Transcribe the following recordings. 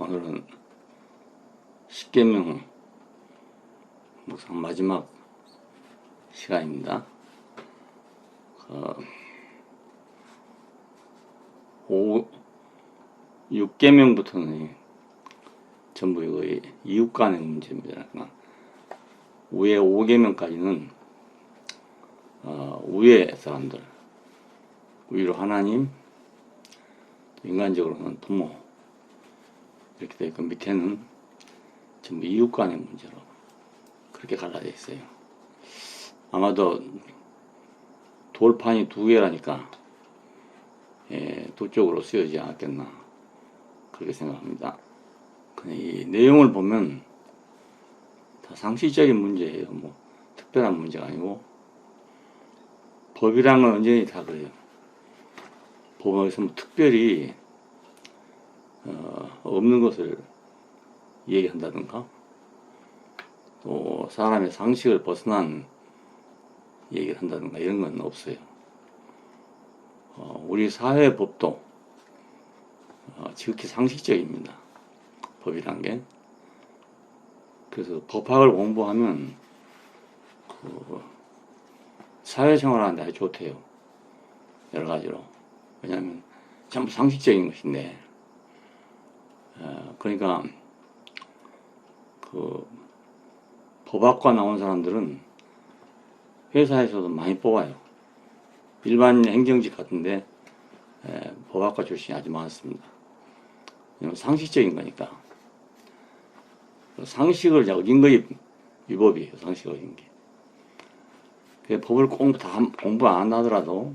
오늘은 십계명 묵상 마지막 시간입니다. 6계명부터는 전부 이거 이웃 간의 문제입니다. 위에 5계명까지는 위의 사람들, 위로 하나님, 인간적으로는 부모, 이렇게 되어 있고 밑에는 전부 이웃 간의 문제로 그렇게 갈라져 있어요. 아마도 돌판이 두 개라니까 두 쪽으로 쓰여지지 않았겠나 그렇게 생각합니다. 이 내용을 보면 다 상식적인 문제예요. 뭐 특별한 문제가 아니고, 법이란 건 언제나 다 그래요. 법에서 뭐 특별히 없는 것을 얘기한다든가, 또 사람의 상식을 벗어난 얘기를 한다든가 이런 건 없어요. 우리 사회 법도 지극히 상식적입니다. 법이란 게. 그래서 법학을 공부하면 사회생활 하는데 아주 좋대요. 여러 가지로. 왜냐하면 전부 상식적인 것인데, 그러니까 법학과 나온 사람들은 회사에서도 많이 뽑아요. 일반 행정직 같은데 법학과 출신이 아주 많습니다. 왜냐면 상식적인 거니까. 상식을 어긴 거이 위법이에요. 상식을 어긴 게. 법을 공부 안 하더라도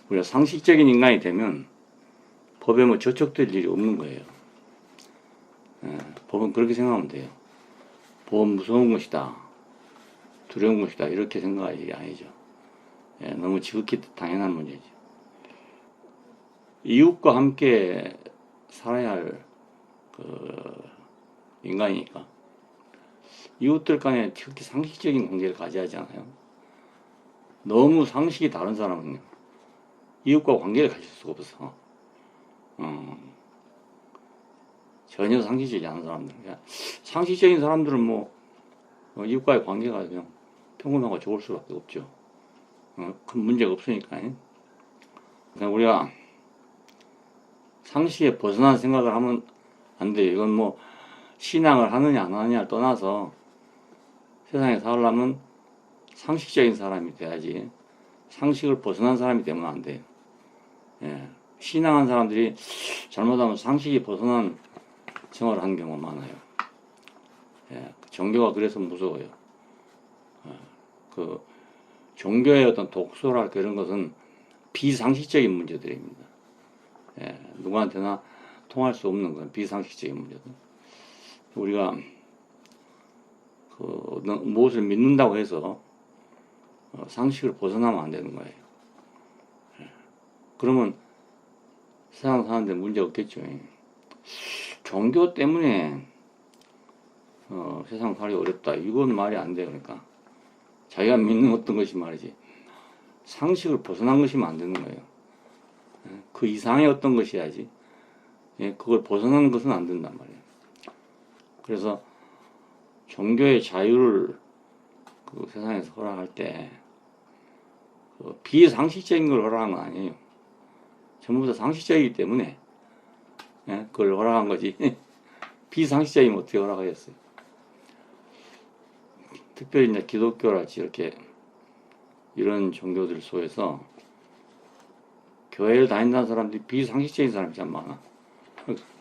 우리가 상식적인 인간이 되면 법에 뭐 저촉될 일이 없는 거예요. 법은 그렇게 생각하면 돼요. 법은 무서운 것이다, 두려운 것이다, 이렇게 생각할 일이 아니죠. 너무 지극히 당연한 문제죠. 이웃과 함께 살아야 할 인간이니까 이웃들 간에 특히 상식적인 관계를 가져야 하잖아요. 너무 상식이 다른 사람은요, 이웃과 관계를 가질 수가 없어. 전혀 상식적이지 않은 사람들. 상식적인 사람들은 뭐 이웃과의 관계가 그냥 평범하고 좋을 수밖에 없죠. 큰 문제가 없으니까. 그러니까 우리가 상식에 벗어난 생각을 하면 안 돼요. 이건 뭐 신앙을 하느냐 안 하느냐를 떠나서 세상에 살려면 상식적인 사람이 돼야지, 상식을 벗어난 사람이 되면 안 돼요. 신앙한 사람들이 잘못하면 상식이 벗어난 생활을 하는 경우가 많아요. 종교가 그래서 무서워요. 종교의 어떤 독소랄까 이런 것은 비상식적인 문제들입니다. 누구한테나 통할 수 없는 건 비상식적인 문제들. 우리가 무엇을 믿는다고 해서 상식을 벗어나면 안 되는 거예요. 그러면 세상 사는데 문제 없겠죠. 종교 때문에 세상 살기 어렵다, 이건 말이 안 돼요. 그러니까 자기가 믿는 어떤 것이 말이지, 상식을 벗어난 것이면 안 되는 거예요. 그 이상의 어떤 것이야지, 그걸 벗어나는 것은 안 된단 말이에요. 그래서 종교의 자유를 세상에서 허락할 때 비상식적인 걸 허락한 건 아니에요. 전부 다 상식적이기 때문에 그걸 허락한 거지. 비상식적이면 어떻게 허락하겠어요. 특별히 이제 기독교랄지 이렇게 이런 종교들 속에서 교회를 다닌다는 사람들이 비상식적인 사람이 참 많아.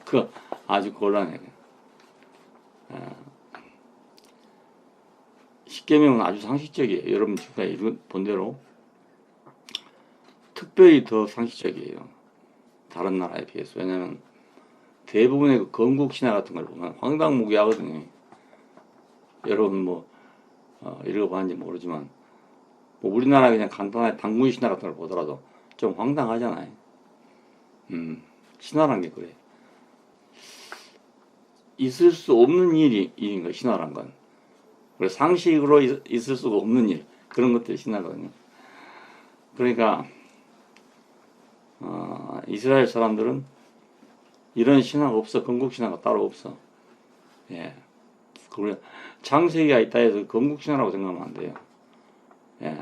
그 아주 곤란해. 십계명은 아주 상식적이에요. 여러분 지금 본 대로 특별히 더 상식적이에요. 다른 나라에 비해서. 왜냐하면 대부분의 건국 신화 같은 걸 보면 황당무계하거든요. 여러분 뭐 읽어봤는지 모르지만, 뭐 우리나라 그냥 간단하게 단군 신화 같은 걸 보더라도 좀 황당하잖아요. 신화란 게 그래. 있을 수 없는 일인 거, 신화란 건. 그래서 상식으로 있을 수가 없는 일, 그런 것들이 신화거든요. 그러니까 이스라엘 사람들은 이런 신화가 없어. 건국 신화가 따로 없어. 예. 그래 창세기가 있다 해서 건국 신화라고 생각하면 안 돼요. 예.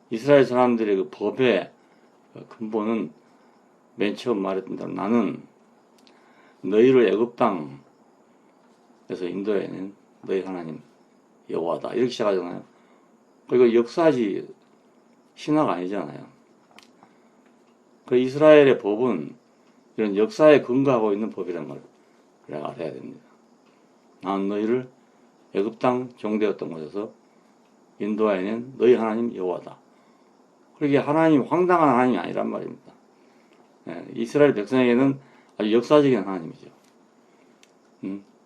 이스라엘 사람들의 그 법의 근본은 맨 처음 말했던 대로 나는 너희를 애굽 땅에서 인도해낸 너희 하나님 여호와다 이렇게 시작하잖아요. 그리고 역사지 신화가 아니잖아요. 그 이스라엘의 법은 이런 역사에 근거하고 있는 법이라는 걸 우리가 알아야 됩니다. 나는 너희를 애굽 땅 종되었던 곳에서 인도해낸 너희 하나님 여호와다. 그러게 하나님 황당한 하나님이 아니란 말입니다. 예, 이스라엘 백성에게는 아주 역사적인 하나님이죠.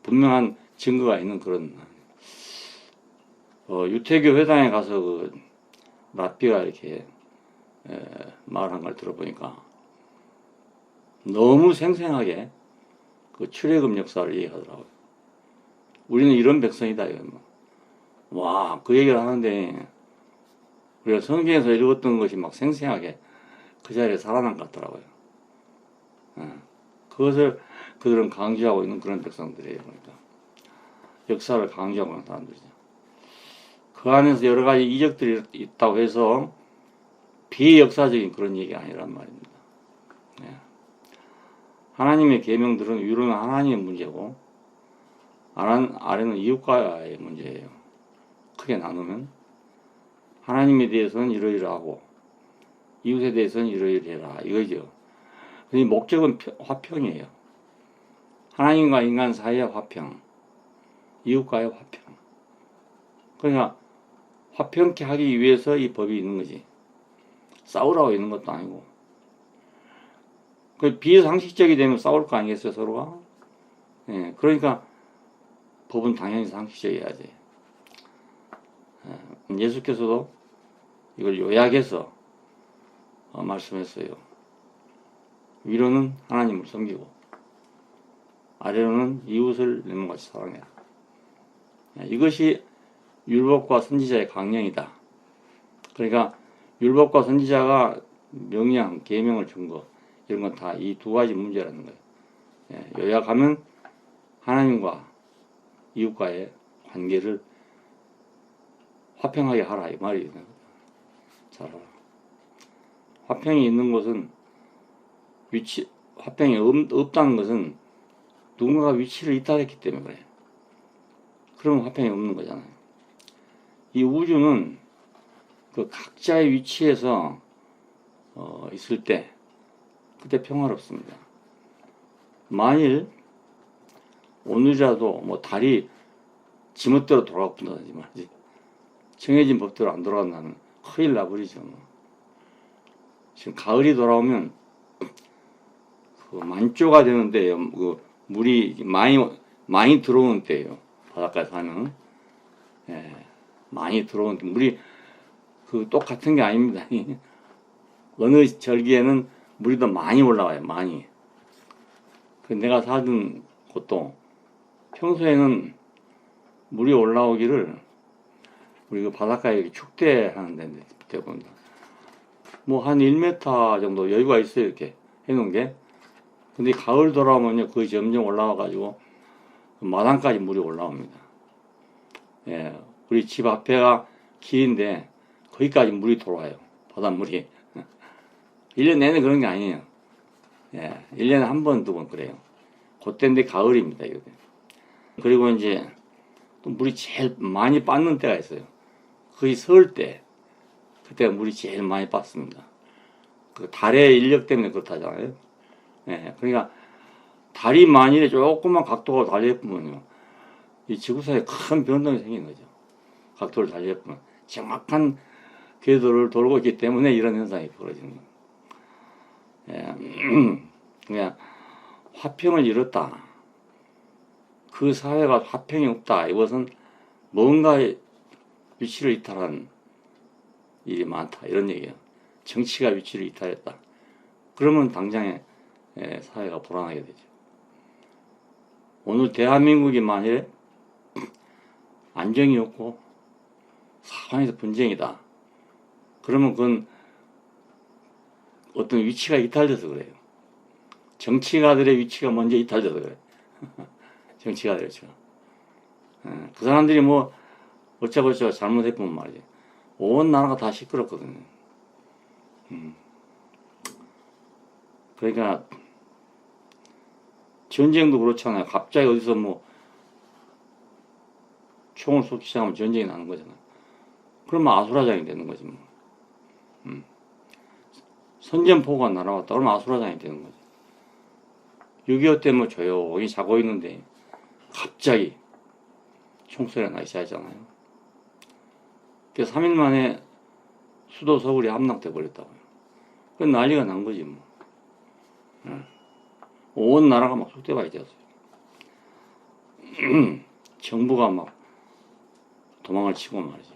분명한 증거가 있는 그런 유태교 회당에 가서 그 랍비가 이렇게 말한 걸 들어보니까 너무 생생하게 그 출애굽 역사를 얘기하더라고요. 우리는 이런 백성이다 이거 와, 그 얘기를 하는데 우리가 성경에서 읽었던 것이 막 생생하게 그 자리에 살아난 것 같더라고요. 그것을 그들은 강조하고 있는 그런 백성들이에요. 그러니까 역사를 강조하고 있는 사람들이죠. 그 안에서 여러 가지 이적들이 있다고 해서 비역사적인 그런 얘기가 아니란 말입니다. 네. 하나님의 계명들은 위로는 하나님의 문제고 아래는 이웃과의 문제예요. 크게 나누면 하나님에 대해서는 이러이러하고 이웃에 대해서는 이러이러해라 이거죠. 이 목적은 화평이에요. 하나님과 인간 사이의 화평, 이웃과의 화평. 그러니까 화평케 하기 위해서 이 법이 있는 거지. 싸우라고 있는 것도 아니고. 그 비상식적이 되면 싸울 거 아니겠어요, 서로가? 예, 그러니까 법은 당연히 상식적이어야지. 예수께서도 이걸 요약해서 말씀했어요. 위로는 하나님을 섬기고 아래로는 이웃을 내 몸같이 사랑해라. 이것이 율법과 선지자의 강령이다. 그러니까 율법과 선지자가 명령, 계명을 준 거 이런 건 다 이 두 가지 문제라는 거예요. 요약하면 하나님과 이웃과의 관계를 화평하게 하라 이 말이에요. 잘 알아. 화평이 있는 곳은 화평이 없다는 것은 누군가가 위치를 이탈했기 때문에 그래. 그러면 화평이 없는 거잖아요. 이 우주는 그 각자의 위치에서 있을 때 그때 평화롭습니다. 만일 오늘이라도 뭐 달이 지멋대로 돌아간다든지 말이지 정해진 법대로 안 돌아간다면 큰일 나버리죠. 지금 가을이 돌아오면 그 만조가 되는데 그 물이 많이 들어오는 때예요. 바닷가에 사는 많이 들어오는 물이 그 똑같은 게 아닙니다. 어느 절기에는 물이 더 많이 올라와요. 많이. 그 내가 사는 곳도 평소에는 물이 올라오기를 우리 그 바닷가에 축대하는 데인데 밑에 보면 뭐 한 1m 정도 여유가 있어요. 이렇게 해놓은 게. 근데 가을 돌아오면요 거의 점점 올라와 가지고 마당까지 물이 올라옵니다. 예, 우리 집 앞에가 길인데 거기까지 물이 들어와요. 바닷물이. 1년 내내 그런 게 아니에요. 예, 1년에 한 번, 두 번 그래요. 그때인데 가을입니다. 이거. 그리고 이제 또 물이 제일 많이 빠는 때가 있어요. 거의 설 때. 그때가 물이 제일 많이 빠습니다. 그 달의 인력 때문에 그렇다잖아요. 예, 그러니까 달이 만일에 조금만 각도가 달려있으면요. 이 지구상에 큰 변동이 생기는 거죠. 각도를 달려있으면. 정확한 궤도를 돌고 있기 때문에 이런 현상이 벌어지는 거예요. 예, 그냥 화평을 잃었다. 그 사회가 화평이 없다. 이것은 뭔가 위치를 이탈한 일이 많다. 이런 얘기예요. 정치가 위치를 이탈했다. 그러면 당장에 사회가 불안하게 되죠. 오늘 대한민국이 만일에 안정이 없고 사방에서 분쟁이다. 그러면 그건 어떤 위치가 이탈돼서 그래요. 정치가들의 위치가 먼저 이탈돼서 그래. 정치가들의 위치가. 그 사람들이 뭐 어쩌고저쩌고 잘못했으면 말이지. 온 나라가 다 시끄럽거든요. 그러니까 전쟁도 그렇잖아요. 갑자기 어디서 뭐 총을 쏘기 시작하면 전쟁이 나는 거잖아요. 그러면 아수라장이 되는 거지 뭐. 선전포고가 날아왔다 그러면 아수라장이 되는 거지. 6.25 때 뭐 조용히 자고 있는데 갑자기 총소리가 나기 시작하잖아요. 그래서 3일 만에 수도 서울이 함락돼 버렸다고요. 그 난리가 난 거지 뭐. 온 나라가 막 쑥대밭이 되었어요. 정부가 막 도망을 치고 말이지.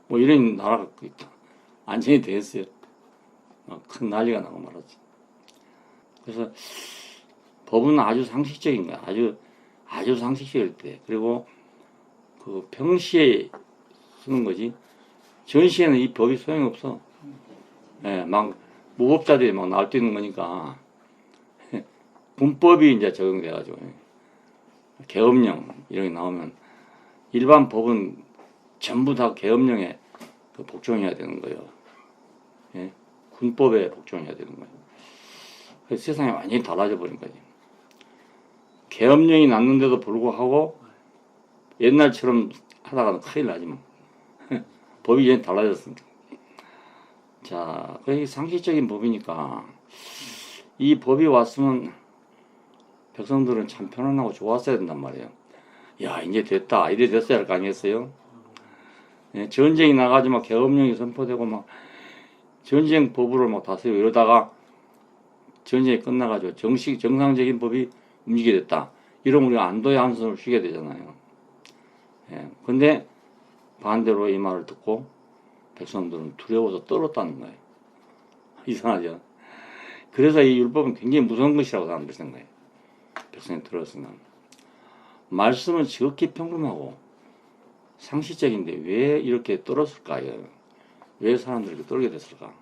뭐 이런 나라가 안정이 됐어요. 큰 난리가 나고 말았지. 그래서 법은 아주 상식적인 거야. 아주 상식적일 때. 그리고 그 평시에 쓰는 거지. 전시에는 이 법이 소용이 없어. 예, 막 무법자들이 막 날뛰는 거니까 군법이 이제 적용돼가지고 계엄령 이런 게 나오면 일반 법은 전부 다 계엄령에 복종해야 되는 거예요. 예? 군법에 복종해야 되는 거예요. 그래서 세상이 완전히 달라져 버린 거지. 계엄령이 났는데도 불구하고 옛날처럼 하다가는 큰일 나지 뭐. 법이 이제 달라졌으니까. 자, 그게 상식적인 법이니까 이 법이 왔으면 백성들은 참 편안하고 좋았어야 된단 말이에요. 야, 이제 됐다. 이래 됐어야 할 거 아니겠어요? 예, 전쟁이 나가지고 막 계엄령이 선포되고 막 전쟁 법으로 막 다스리고 이러다가 전쟁이 끝나가지고 정상적인 법이 움직이게 됐다. 이러면 우리가 안도의 한숨을 쉬게 되잖아요. 예, 근데 반대로 이 말을 듣고 백성들은 두려워서 떨었다는 거예요. 이상하죠? 그래서 이 율법은 굉장히 무서운 것이라고 사람들이 생각해요. 백성이 들었으면. 말씀은 지극히 평범하고 상식적인데 왜 이렇게 떨었을까요? 왜 사람들이 이렇게 떨게 됐을까?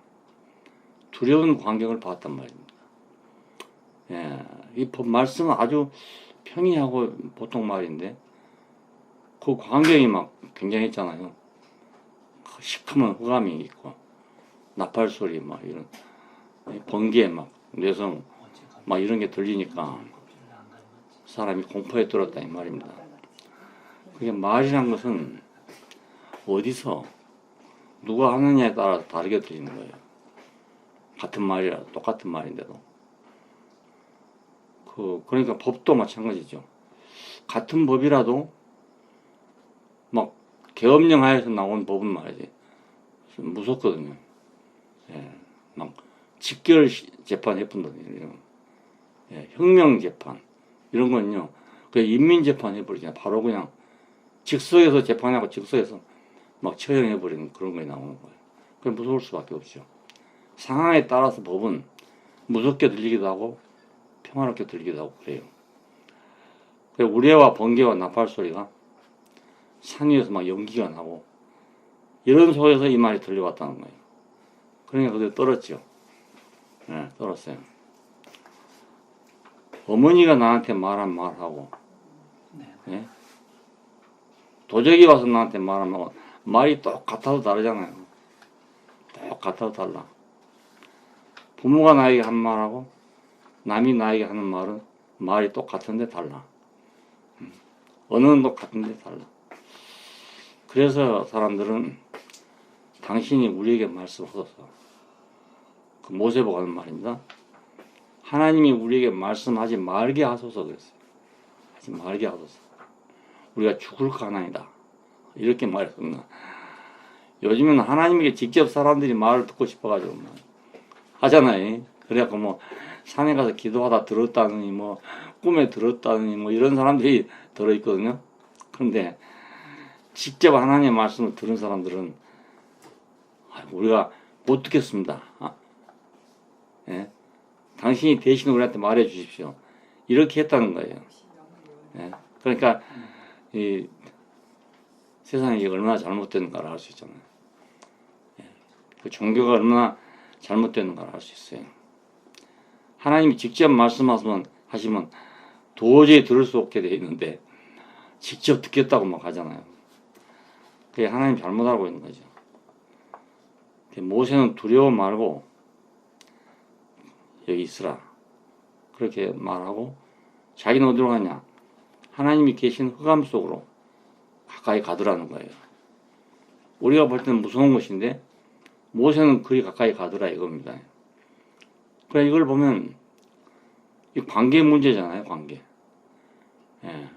두려운 광경을 봤단 말입니다. 예, 이 법 말씀은 아주 평이하고 보통 말인데 그 광경이 막 굉장했잖아요. 시커먼 흑암이 있고 나팔 소리 막 이런 번개 막 뇌성 막 이런 게 들리니까 사람이 공포에 떨었다 이 말입니다. 그게 말이란 것은 어디서 누가 하느냐에 따라 다르게 들리는 거예요. 같은 말이라 똑같은 말인데도 그러니까 법도 마찬가지죠. 같은 법이라도 막 계엄령 하에서 나온 법은 말이지 무섭거든요. 예, 막 직결 재판 해본다든지 이런 예, 혁명 재판 이런 건요. 그냥 인민 재판 해버리잖아요. 바로 그냥 즉석에서 재판하고 즉석에서 막 처형해버리는 그런 거에 나오는 거예요. 그게 무서울 수밖에 없죠. 상황에 따라서 법은 무섭게 들리기도 하고 평화롭게 들리기도 하고 그래요. 우레와 번개와 나팔 소리가 산 위에서 막 연기가 나고 이런 속에서 이 말이 들려왔다는 거예요. 그러니까 그때 떨었죠. 네, 떨었어요. 어머니가 나한테 말한 말하고 네? 도적이 와서 나한테 말한 말 말이 똑같아도 다르잖아요. 똑같아도 달라. 부모가 나에게 한 말하고 남이 나에게 하는 말은 말이 똑같은데 달라. 언어는 똑같은데 달라. 그래서 사람들은 당신이 우리에게 말씀하소서. 그 모세보가 하는 말입니다. 하나님이 우리에게 말씀하지 말게 하소서 그랬어요. 하지 말게 하소서. 우리가 죽을까 하나이다. 이렇게 말했었나. 요즘은 하나님에게 직접 사람들이 말을 듣고 싶어가지고 하잖아요. 그래갖고 뭐 산에 가서 기도하다 들었다느니 뭐 꿈에 들었다느니 뭐 이런 사람들이 들어있거든요. 그런데 직접 하나님의 말씀을 들은 사람들은 우리가 못 듣겠습니다. 예? 당신이 대신 우리한테 말해 주십시오. 이렇게 했다는 거예요. 예? 그러니까 이 세상이 얼마나 잘못됐는가를 알 수 있잖아요. 예? 그 종교가 얼마나 잘못됐는가를 알 수 있어요. 하나님이 직접 하시면 도저히 들을 수 없게 돼 있는데 직접 듣겠다고 막 하잖아요. 그게 하나님 잘못 알고 있는 거죠. 모세는 두려워 말고 여기 있으라 그렇게 말하고 자기는 어디로 가냐? 하나님이 계신 흑암 속으로 가까이 가더라는 거예요. 우리가 볼 때는 무서운 것인데 모세는 그리 가까이 가더라 이겁니다. 그러니까 이걸 보면 이 관계 문제잖아요. 관계. 예.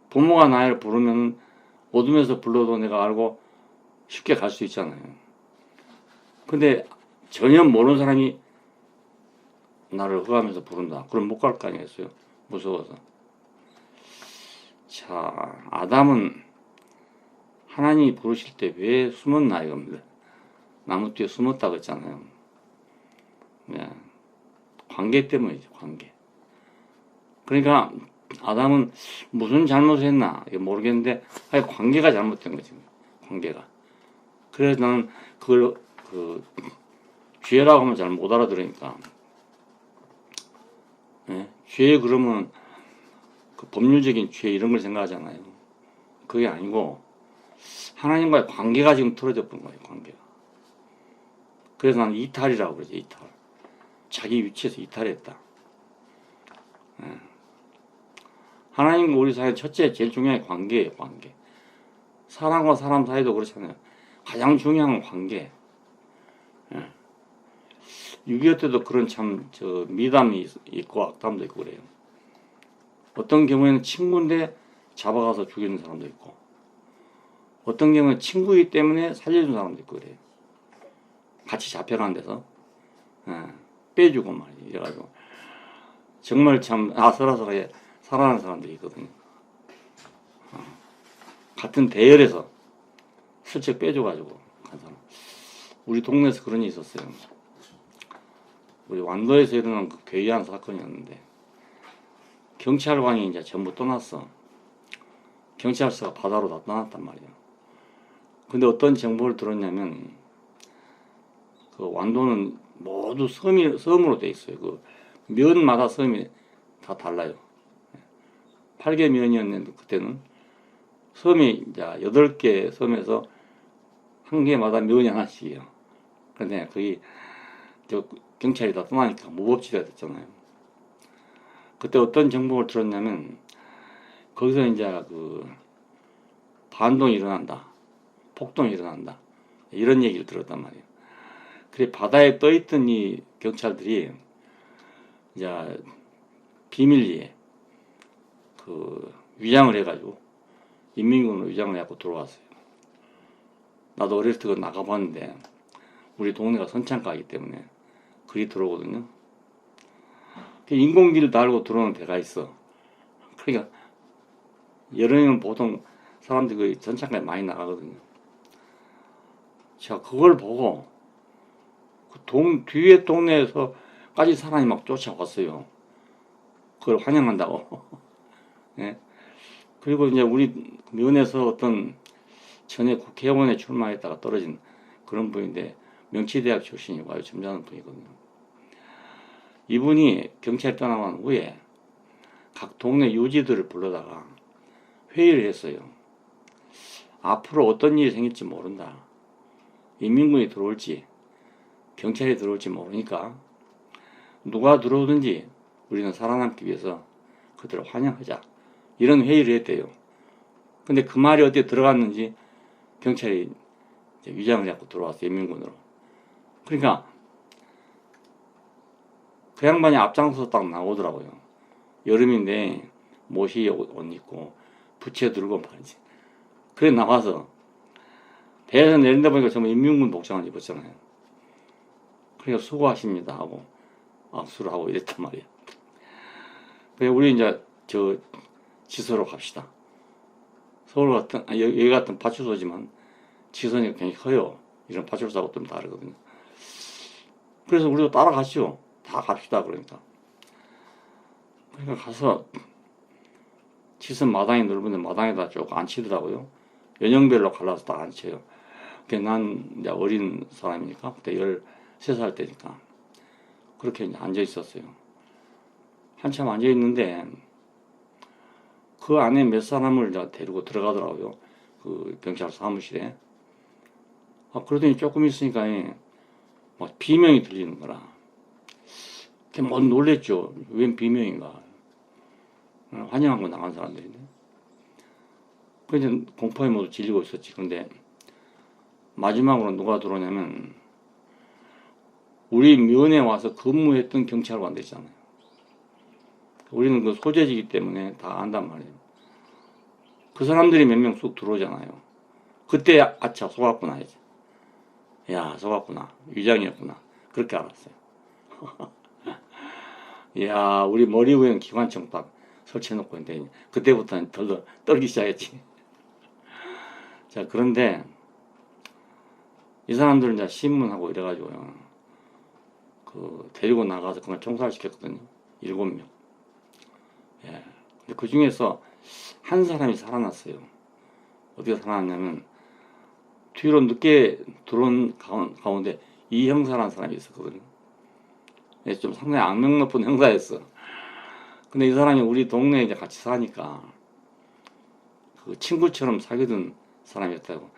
부모가 나를 부르면 어둠에서 불러도 내가 알고 쉽게 갈 수 있잖아요. 근데 전혀 모르는 사람이 나를 흑암에서 부른다. 그럼 못 갈 거 아니겠어요? 무서워서. 자, 아담은 하나님이 부르실 때 왜 숨었나 이겁니다. 나무 뒤에 숨었다고 했잖아요. 네. 관계 때문이죠. 관계. 그러니까 아담은 무슨 잘못을 했나 모르겠는데 관계가 잘못된 거지. 관계가. 그래서 나는 그걸 죄라고 하면 잘 못 알아들으니까. 예? 죄 그러면 그 법률적인 죄 이런 걸 생각하잖아요. 그게 아니고 하나님과의 관계가 지금 틀어져 본 거예요. 관계가. 그래서 나는 이탈이라고 그러지. 이탈. 자기 위치에서 이탈했다. 예. 하나님과 우리 사이 첫째 제일 중요한 게 관계예요. 관계. 사람과 사람 사이도 그렇잖아요. 가장 중요한 건 관계. 예. 6.25 때도 그런 미담이 있고 악담도 있고 그래요. 어떤 경우에는 친구인데 잡아가서 죽이는 사람도 있고, 어떤 경우는 친구이기 때문에 살려준 사람도 있고 그래요. 같이 잡혀간 데서 빼주고 말이에요. 이래가지고 정말 참 아슬아슬하게 살아가는 사람들이 있거든요. 같은 대열에서 슬쩍 빼줘가지고 간 사람. 우리 동네에서 그런 일이 있었어요. 우리 완도에서 일어난 그 괴이한 사건이었는데 경찰관이 이제 전부 떠났어. 경찰서가 바다로 다 떠났단 말이에요. 근데 어떤 정보를 들었냐면 그 완도는 모두 섬으로 돼 있어요. 그 면마다 섬이 다 달라요. 8개 면이었는데 그때는 섬이 이제 8개 섬에서 한 개마다 면이 하나씩이에요. 근데 거기 경찰이 다 떠나니까 무법지대가 됐잖아요. 그때 어떤 정보를 들었냐면 거기서 이제 반동이 일어난다. 폭동이 일어난다. 이런 얘기를 들었단 말이에요. 그래 바다에 떠있던 이 경찰들이 이제 비밀리에 위장을 해가지고 인민군으로 위장을 해갖고 들어왔어요. 나도 어렸을 때 나가봤는데 우리 동네가 선창가이기 때문에 그리 들어오거든요. 인공길 달고 들어오는 데가 있어. 그러니까 여름에는 보통 사람들이 그 선창가에 많이 나가거든요. 제가 그걸 보고 뒤에 동네에서까지 사람이 막 쫓아왔어요. 그걸 환영한다고. 예? 그리고 이제 우리 면에서 어떤 전에 국회의원에 출마했다가 떨어진 그런 분인데 명치대학 출신이고 아주 점잖은 분이거든요. 이분이 경찰 떠나간 후에 각 동네 유지들을 불러다가 회의를 했어요. 앞으로 어떤 일이 생길지 모른다. 인민군이 들어올지 경찰이 들어올지 모르니까 누가 들어오든지 우리는 살아남기 위해서 그들을 환영하자. 이런 회의를 했대요. 근데 그 말이 어디에 들어갔는지 경찰이 위장을 잡고 들어왔어요. 인민군으로. 그러니까 그 양반이 앞장서서 딱 나오더라고요. 여름인데 모시 옷 입고 부채 들고 말이지. 그래 나와서 배에서 내린다 보니까 정말 인민군 복장을 입었잖아요. 그러니까 수고하십니다 하고 악수를 하고 이랬단 말이에요. 그래 우리 이제 지서로 갑시다. 서울 같은 여기 같은 파출소지만 지선이 굉장히 커요. 이런 파출소하고 좀 다르거든요. 그래서 우리도 따라갔죠. 다 갑시다 그러니까. 그러니까 가서 지선 마당이 넓은데 마당에다 쭉 앉히더라고요. 연령별로 갈라서 딱 앉혀요. 난 이제 어린 사람이니까 그때 13살 때니까. 그렇게 이제 앉아 있었어요. 한참 앉아 있는데 그 안에 몇 사람을 이제 데리고 들어가더라고요. 그 경찰 사무실에. 그러더니 조금 있으니까 막 비명이 들리는 거라. 뭐 놀랬죠. 웬 비명인가. 환영하고 나간 사람들인데. 그래서 공포에 모두 질리고 있었지. 그런데 마지막으로 누가 들어오냐면 우리 면에 와서 근무했던 경찰관들 있잖아요. 우리는 그 소재지기 때문에 다 안단 말이에요. 그 사람들이 몇 명 쑥 들어오잖아요. 그때 아차 속았구나 이제. 야 속았구나. 위장이었구나. 그렇게 알았어요. 야 우리 머리 위에 기관총 딱 설치해놓고 있는데 그때부터는 덜덜 떨기 시작했지. 자 그런데 이 사람들은 이제 신문하고 이래가지고요. 그 데리고 나가서 그냥 총살시켰거든요. 7명. 예. 근데 그 중에서 한 사람이 살아났어요. 어떻게 살아났냐면 뒤로 늦게 들어온 가운데 이 형사라는 사람이 있었거든요. 예, 좀 상당히 악명 높은 형사였어. 근데 이 사람이 우리 동네에 이제 같이 사니까 그 친구처럼 사귀던 사람이었다고.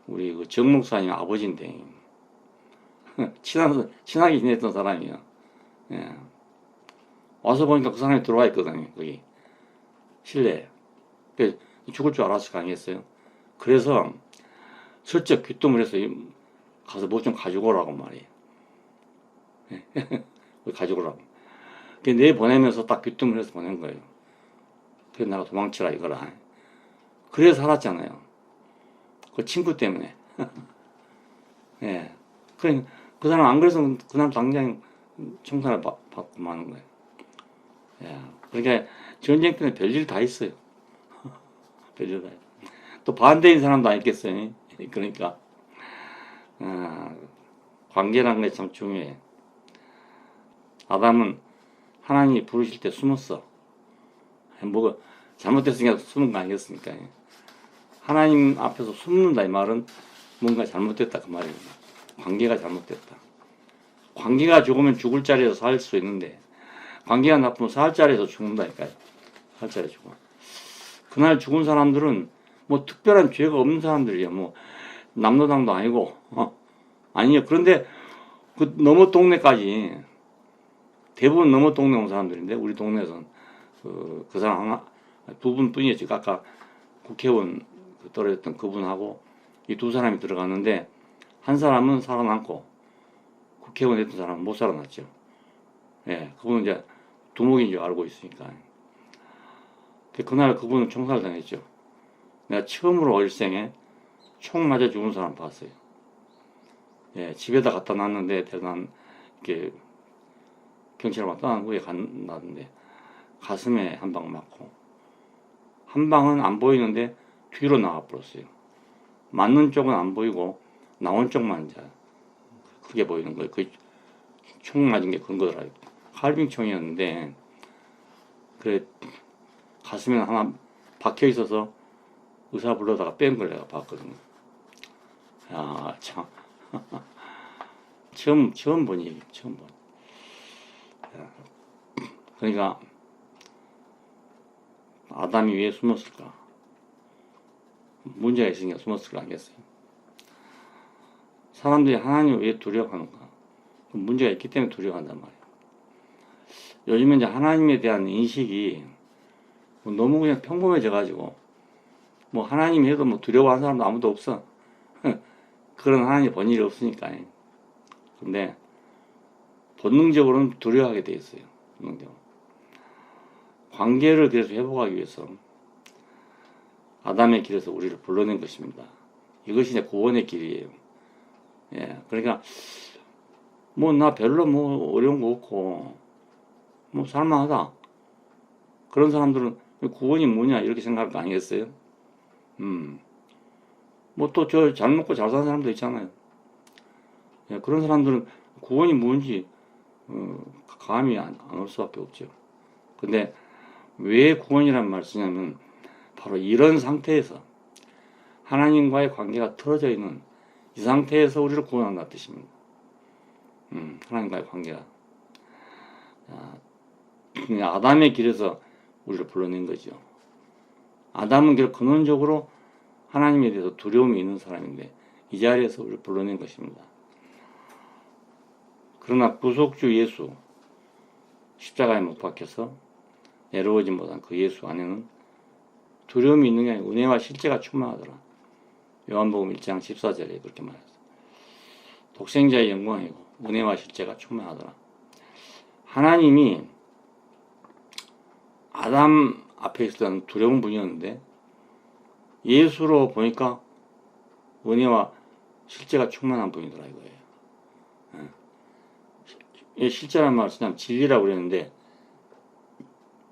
우리 그 정 목사님 아버지인데 친하게 지냈던 사람이에요. 예. 와서 보니까 그 사람이 들어와 있거든요. 거기 실내에. 죽을 줄 알았을 거 아니겠어요. 그래서 슬쩍 귀뚱을 해서 가서 뭐 좀 가지고 오라고 말이에요. 가지고 오라고. 내보내면서 딱 귀뚱을 해서 보낸 거예요. 그래서 내가 도망치라 이거라. 그래서 살았잖아요. 그 친구 때문에. 예. 그 사람 안 그래서 그날 당장 총살을 받고 마는 거예요. 예. 그러니까 전쟁 때는 별일 다 있어요. 별일 다 있어요. 또 반대인 사람도 안 있겠어요. 그러니까 관계라는 게 참 중요해. 아담은 하나님이 부르실 때 숨었어. 뭐가 잘못됐으니까 숨은 거 아니겠습니까? 하나님 앞에서 숨는다 이 말은 뭔가 잘못됐다 그 말입니다. 관계가 잘못됐다. 관계가 죽으면 죽을 자리에서 살 수 있는데 관계가 나쁘면 살 자리에서 죽는다니까요. 살 자리에 죽어. 그날 죽은 사람들은 뭐 특별한 죄가 없는 사람들이야. 뭐 남로당도 아니고 아니요. 그런데 그 너머 동네까지 대부분 너머 동네 온 사람들인데 우리 동네에서는 그 사람 두 분뿐이었지. 아까 국회의원 떨어졌던 그분하고 이 두 사람이 들어갔는데 한 사람은 살아남고 국회의원 했던 사람은 못 살아났죠. 예, 그분은 이제 두목인 줄 알고 있으니까. 그날 그분은 총살당했죠. 내가 처음으로 일생에 총 맞아 죽은 사람 봤어요. 예, 집에다 갖다 놨는데 대단 이렇게 경찰관 떠난 후에 갔는데 가슴에 한 방 맞고 한 방은 안 보이는데 뒤로 나와 버렸어요. 맞는 쪽은 안 보이고 나온 쪽만 이제 크게 보이는 거예요. 그 총 맞은 게 그런 거더라고요. 칼빈총이었는데 그래 가슴에 하나 박혀 있어서 의사 불러다가 뺀 걸 내가 봤거든요. 야, 참. 처음 본 얘기, 처음 본. 그러니까, 아담이 왜 숨었을까? 문제가 있으니까 숨었을 거 아니겠어요? 사람들이 하나님을 왜 두려워하는가? 문제가 있기 때문에 두려워한단 말이에요. 요즘에 이제 하나님에 대한 인식이 너무 그냥 평범해져가지고, 뭐 하나님 해도 뭐 두려워하는 사람도 아무도 없어. 그런 하나님 본 일이 없으니까. 근데 본능적으로는 두려워하게 돼 있어요. 본능적으로. 관계를 그래서 회복하기 위해서 아담의 길에서 우리를 불러낸 것입니다. 이것이 이제 구원의 길이에요. 예, 그러니까 뭐 나 별로 뭐 어려운 거 없고 뭐 살만하다. 그런 사람들은 구원이 뭐냐 이렇게 생각할 거 아니겠어요? 뭐 또 저 잘 먹고 잘 사는 사람도 있잖아요. 예, 그런 사람들은 구원이 뭔지 감이 안 올 수밖에 없죠. 근데 왜 구원이란 말을 쓰냐면 바로 이런 상태에서 하나님과의 관계가 틀어져 있는 이 상태에서 우리를 구원한다는 뜻입니다. 하나님과의 관계가. 아담의 길에서 우리를 불러낸 거죠. 아담은 결국 근원적으로 하나님에 대해서 두려움이 있는 사람인데 이 자리에서 우리를 불러낸 것입니다. 그러나 구속주 예수, 십자가에 못 박혀서 애로워지 못한 그 예수 안에는 두려움이 있는 게 아니고 은혜와 실제가 충만하더라. 요한복음 1장 14절에 그렇게 말했어. 독생자의 영광이고 은혜와 실제가 충만하더라. 하나님이 아담 앞에 있을 때는 두려운 분이었는데 예수로 보니까 은혜와 실제가 충만한 분이더라 이거예요. 실제란 말을 쓰면 진리라고 그랬는데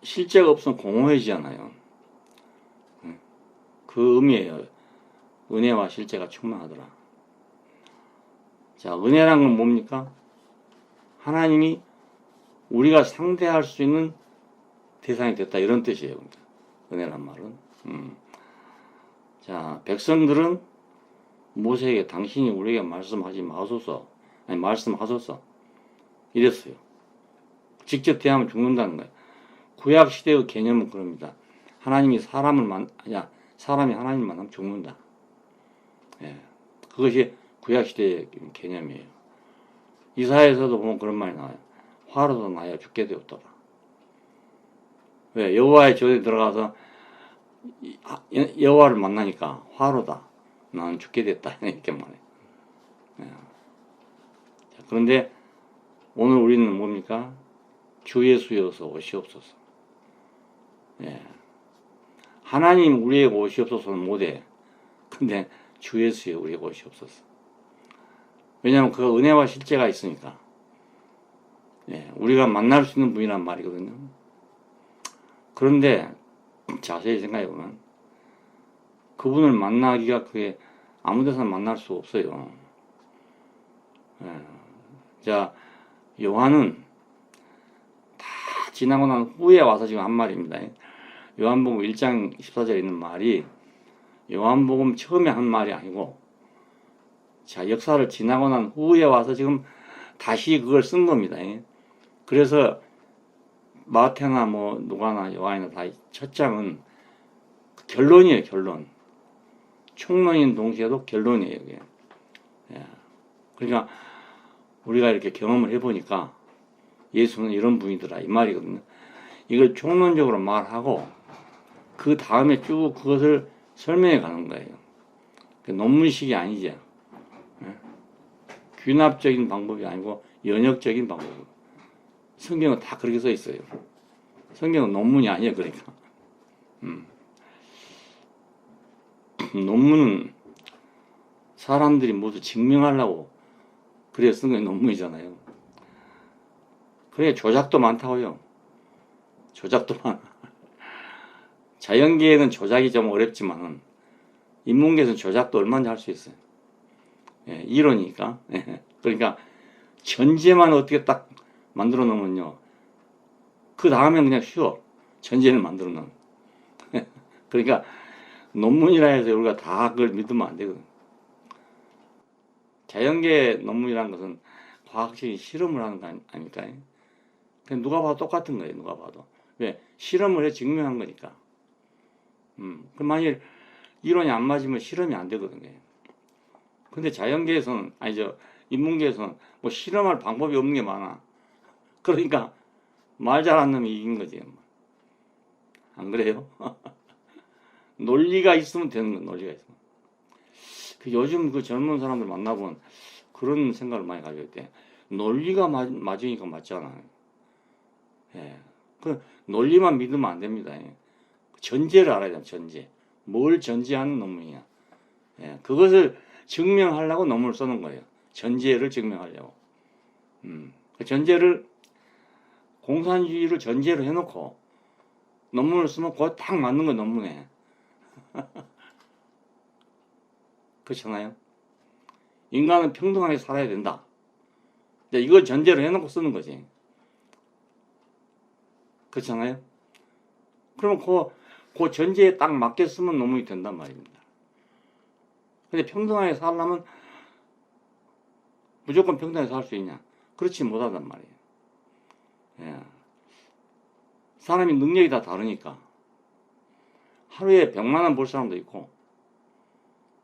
실제가 없으면 공허해지잖아요. 그 의미예요. 은혜와 실제가 충만하더라. 자, 은혜란 건 뭡니까? 하나님이 우리가 상대할 수 있는 대상이 됐다 이런 뜻이에요. 은혜란 말은. 자, 백성들은 모세에게 당신이 우리에게 말씀하소서 이랬어요. 직접 대하면 죽는다는 거예요. 구약 시대의 개념은 그럽니다. 사람이 하나님을 만나면 죽는다. 예, 그것이 구약 시대의 개념이에요. 이사야에서도 보면 그런 말이 나와요. 화로도 나야 죽게 되었더라. 왜? 여호와의 전에 들어가서 여호와를 만나니까 화로다. 나는 죽게 됐다. 이렇게 말해요. 예. 그런데 오늘 우리는 뭡니까? 주 예수여서 오시옵소서. 예. 하나님 우리에게 오시옵소서는 못해. 근데 주 예수여 우리에게 오시옵소서. 왜냐하면 그 은혜와 실제가 있으니까. 예. 우리가 만날 수 있는 분이란 말이거든요. 그런데 자세히 생각해 보면 그분을 만나기가 그게 아무 데서나 만날 수 없어요. 예. 자, 요한은 다 지나고 난 후에 와서 지금 한 말입니다. 요한복음 1장 14절에 있는 말이 요한복음 처음에 한 말이 아니고 자, 역사를 지나고 난 후에 와서 지금 다시 그걸 쓴 겁니다. 그래서 마태나 뭐 누가나 요한이나 다 첫 장은 결론이에요. 결론. 총론인 동시에도 결론이에요. 이게. 예. 그러니까 우리가 이렇게 경험을 해보니까 예수는 이런 분이더라 이 말이거든요. 이걸 총론적으로 말하고 그 다음에 쭉 그것을 설명해 가는 거예요. 논문식이 아니죠. 예? 귀납적인 방법이 아니고 연역적인 방법이고 성경은 다 그렇게 써 있어요. 성경은 논문이 아니에요. 그러니까 논문은 사람들이 모두 증명하려고 그래 쓴 게 논문이잖아요. 그래 조작도 많다고요. 조작도 많아. 자연계에는 조작이 좀 어렵지만 인문계에서는 조작도 얼마나 할 수 있어요. 예, 이론이니까. 예, 그러니까 전제만 어떻게 딱 만들어 놓으면요. 그 다음엔 그냥 쉬워. 전제를 만들어 놓으면. 그러니까 논문이라 해서 우리가 다 그걸 믿으면 안 되거든. 자연계 논문이라는 것은 과학적인 실험을 하는 거 아닙니까? 그냥 누가 봐도 똑같은 거예요. 누가 봐도. 왜? 실험을 해 증명한 거니까. 그 만일 이론이 안 맞으면 실험이 안 되거든요. 근데 자연계에서는, 아니죠. 인문계에서는 뭐 실험할 방법이 없는 게 많아. 그러니까 말 잘하는 놈이 이긴 거지. 안 그래요? 논리가 있으면 되는 거야, 논리가 있으면. 요즘 그 젊은 사람들 만나보면 그런 생각을 많이 가지고 있대. 논리가 맞으니까 맞잖아. 예. 그 논리만 믿으면 안 됩니다. 예. 전제를 알아야 돼, 전제. 뭘 전제하는 논문이냐. 예. 그것을 증명하려고 논문을 써놓은 거예요. 전제를 증명하려고. 그 전제를, 공산주의를 전제로 해놓고 논문을 쓰면 그거 딱 맞는 거 논문에. 그렇잖아요. 인간은 평등하게 살아야 된다. 이걸 전제로 해놓고 쓰는 거지. 그렇잖아요. 그러면 그 전제에 딱 맞게 쓰면 논문이 된단 말입니다. 근데 평등하게 살려면 무조건 평등하게 살 수 있냐? 그렇지 못하단 말이에요. 예. 사람이 능력이 다 다르니까 하루에 100만 원 벌 사람도 있고,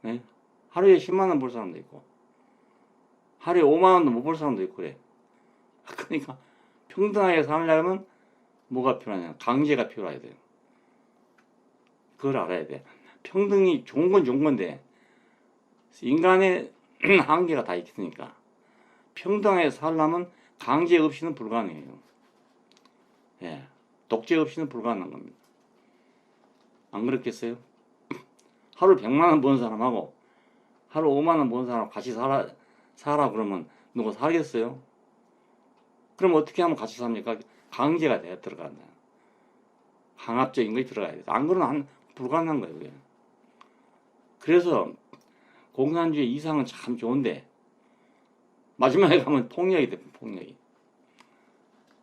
예? 하루에 10만 원 벌 사람도 있고, 하루에 5만 원도 못 벌 사람도 있고 그래. 그러니까 평등하게 살려면 뭐가 필요하냐? 강제가 필요해야 돼요. 그걸 알아야 돼. 평등이 좋은 건 좋은 건데 인간의 한계가 다 있으니까 평등하게 살려면 강제 없이는 불가능해요. 예, 독재 없이는 불가능한 겁니다. 안 그렇겠어요? 하루 100만 원 버는 사람하고 하루 5만 원 버는 사람 같이 살아 그러면 누가 살겠어요? 그럼 어떻게 하면 같이 삽니까? 강제가 돼야 들어간다. 강압적인 것이 들어가야 돼. 안 그러면 불가능한 거예요. 그게. 그래서 공산주의 이상은 참 좋은데 마지막에 가면 폭력이 돼. 폭력이.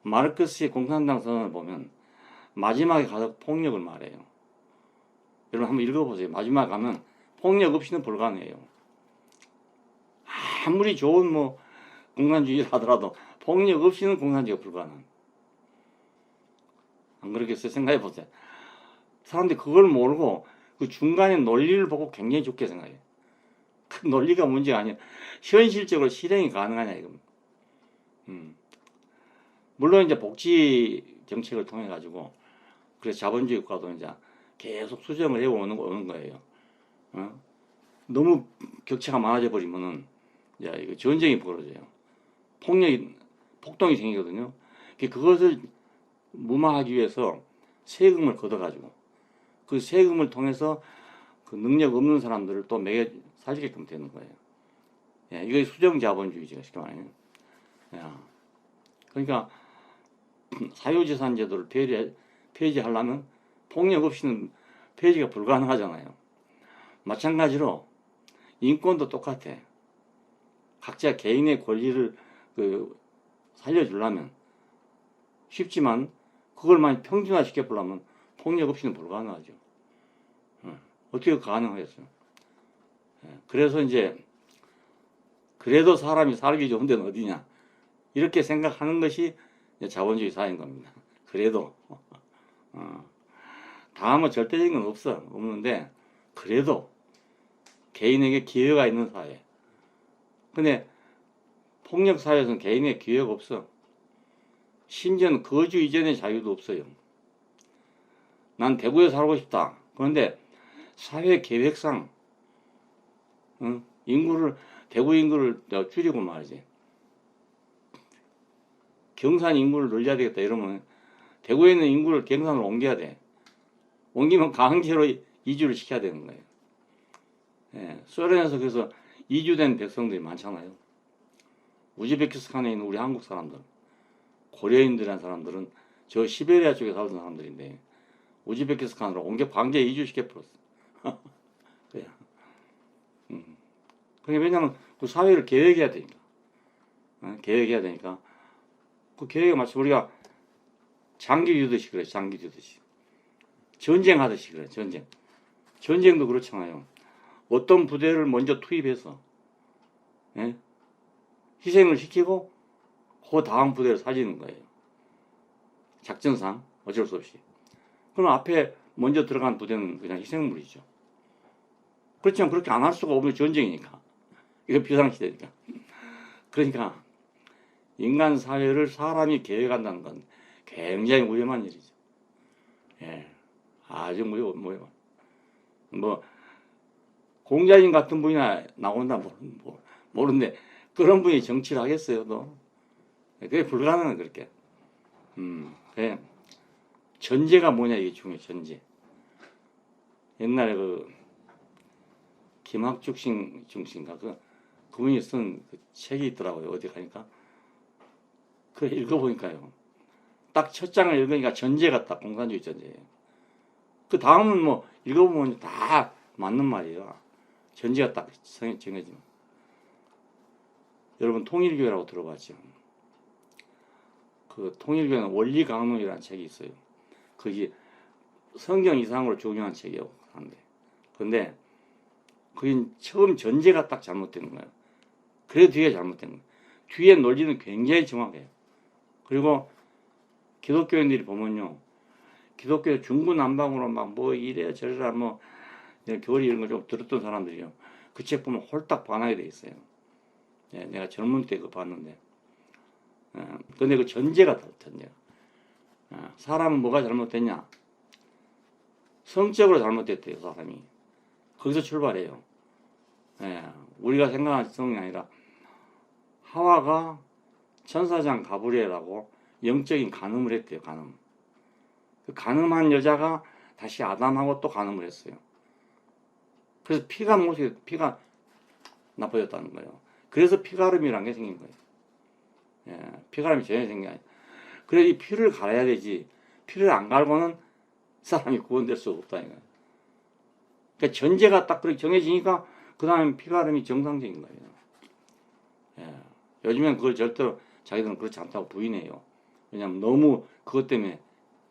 마르크스의 공산당 선언을 보면 마지막에 가서 폭력을 말해요. 여러분 한번 읽어보세요. 마지막에 가면 폭력 없이는 불가능해요. 아무리 좋은 뭐 공산주의를 하더라도 폭력 없이는 공산주의가 불가능. 안 그러겠어요? 생각해 보세요. 사람들이 그걸 모르고 그 중간에 논리를 보고 굉장히 좋게 생각해요. 그 논리가 문제가 아니야. 현실적으로 실행이 가능하냐 이거. 물론 이제 복지 정책을 통해 가지고 그래서 자본주의 국가도 이제 계속 수정을 해 오는 거예요. 너무 격차가 많아져 버리면은 이제 이거 전쟁이 벌어져요. 폭동이 생기거든요. 그것을 무마하기 위해서 세금을 걷어가지고 그 세금을 통해서 그 능력 없는 사람들을 또 매겨 살게끔 되는 거예요. 예, 이게 수정 자본주의죠, 쉽게 말하면. 야, 그러니까 사유재산 제도를 폐지하려면 폭력 없이는 폐지가 불가능하잖아요. 마찬가지로 인권도 똑같아. 각자 개인의 권리를 살려주려면 쉽지만 그걸만 평준화 시켜보려면 폭력 없이는 불가능하죠. 어떻게 가능하겠어요? 그래서 이제 그래도 사람이 살기 좋은 데는 어디냐 이렇게 생각하는 것이 자본주의 사회인 겁니다. 그래도 다음은 절대적인 건 없는데 그래도 개인에게 기회가 있는 사회. 근데 폭력 사회에서는 개인의 기회가 없어. 심지어는 거주 이전의 자유도 없어요. 난 대구에 살고 싶다. 그런데 사회 계획상 대구 인구를 줄이고 말이지. 경산 인구를 늘려야 되겠다 이러면 대구에 있는 인구를 경산으로 옮겨야 돼. 옮기면 강제로 이주를 시켜야 되는 거예요. 예, 소련에서 그래서 이주된 백성들이 많잖아요. 우즈베키스탄에 있는 우리 한국 사람들, 고려인들이라는 사람들은 저 시베리아 쪽에 살던 사람들인데 우즈베키스탄으로 강제 이주시켜 버렸어. 그래. 그게 왜냐면 그 사회를 계획해야 되니까. 계획해야 되니까. 그 계획에 맞춰 우리가 장기 유듯이 그래, 장기 유듯이. 전쟁하듯이 그래, 전쟁. 전쟁도 그렇잖아요. 어떤 부대를 먼저 투입해서, 예? 희생을 시키고, 그 다음 부대를 살리는 거예요. 작전상, 어쩔 수 없이. 그럼 앞에 먼저 들어간 부대는 그냥 희생물이죠. 그렇지만 그렇게 안 할 수가 없는 전쟁이니까. 이거 비상시대니까. 그러니까, 인간 사회를 사람이 계획한다는 건 굉장히 위험한 일이죠. 예. 아주 위험한. 뭐, 공자님 같은 분이 나온다, 모르는데, 그런 분이 정치를 하겠어요, 너? 그게 불가능해, 그렇게. 그래. 전제가 뭐냐, 이게 중요해, 전제. 옛날에 김학죽 씨인가, 그분이 쓴 그 책이 있더라고요, 어디 가니까. 그 읽어보니까요. 딱 첫 장을 읽으니까 전제가 딱 공산주의 전제예요. 그 다음은 뭐, 읽어보면 다 맞는 말이에요. 전제가 딱 정해지면. 여러분 통일교회라고 들어봤죠? 그 통일교회는 원리강론이라는 책이 있어요. 그게 성경 이상으로 중요한 책이에요. 근데 그게 처음 전제가 딱 잘못된 거예요. 그래 뒤에 잘못된 거예요. 뒤에 논리는 굉장히 정확해요. 그리고 기독교인들이 보면요, 기독교 중구난방으로 막 뭐 이래 저래라 뭐 교리 이런 거 좀 들었던 사람들이요, 그 책 보면 홀딱 반하게 돼 있어요. 예, 내가 젊은 때 그거 봤는데, 근데 그 전제가 전제가 사람은 뭐가 잘못됐냐? 성적으로 잘못됐대요, 사람이. 거기서 출발해요. 예, 우리가 생각하는 성이 아니라 하와가 천사장 가브리엘하고 영적인 간음을 했대요. 간음. 그 간음한 여자가 다시 아담하고 또 간음을 했어요. 그래서 피가 나빠졌다는 거예요. 그래서 피가름이라는 게 생긴 거예요. 예, 피가름이 전혀 생긴 게 아니에요. 그래, 이 피를 갈아야 되지, 피를 안 갈고는 사람이 구원될 수가 없다는 거예요. 그러니까 전제가 딱 그렇게 정해지니까 그 다음에 피가름이 정상적인 거예요. 예, 요즘엔 그걸 절대로 자기들은 그렇지 않다고 부인해요. 왜냐면 너무 그것 때문에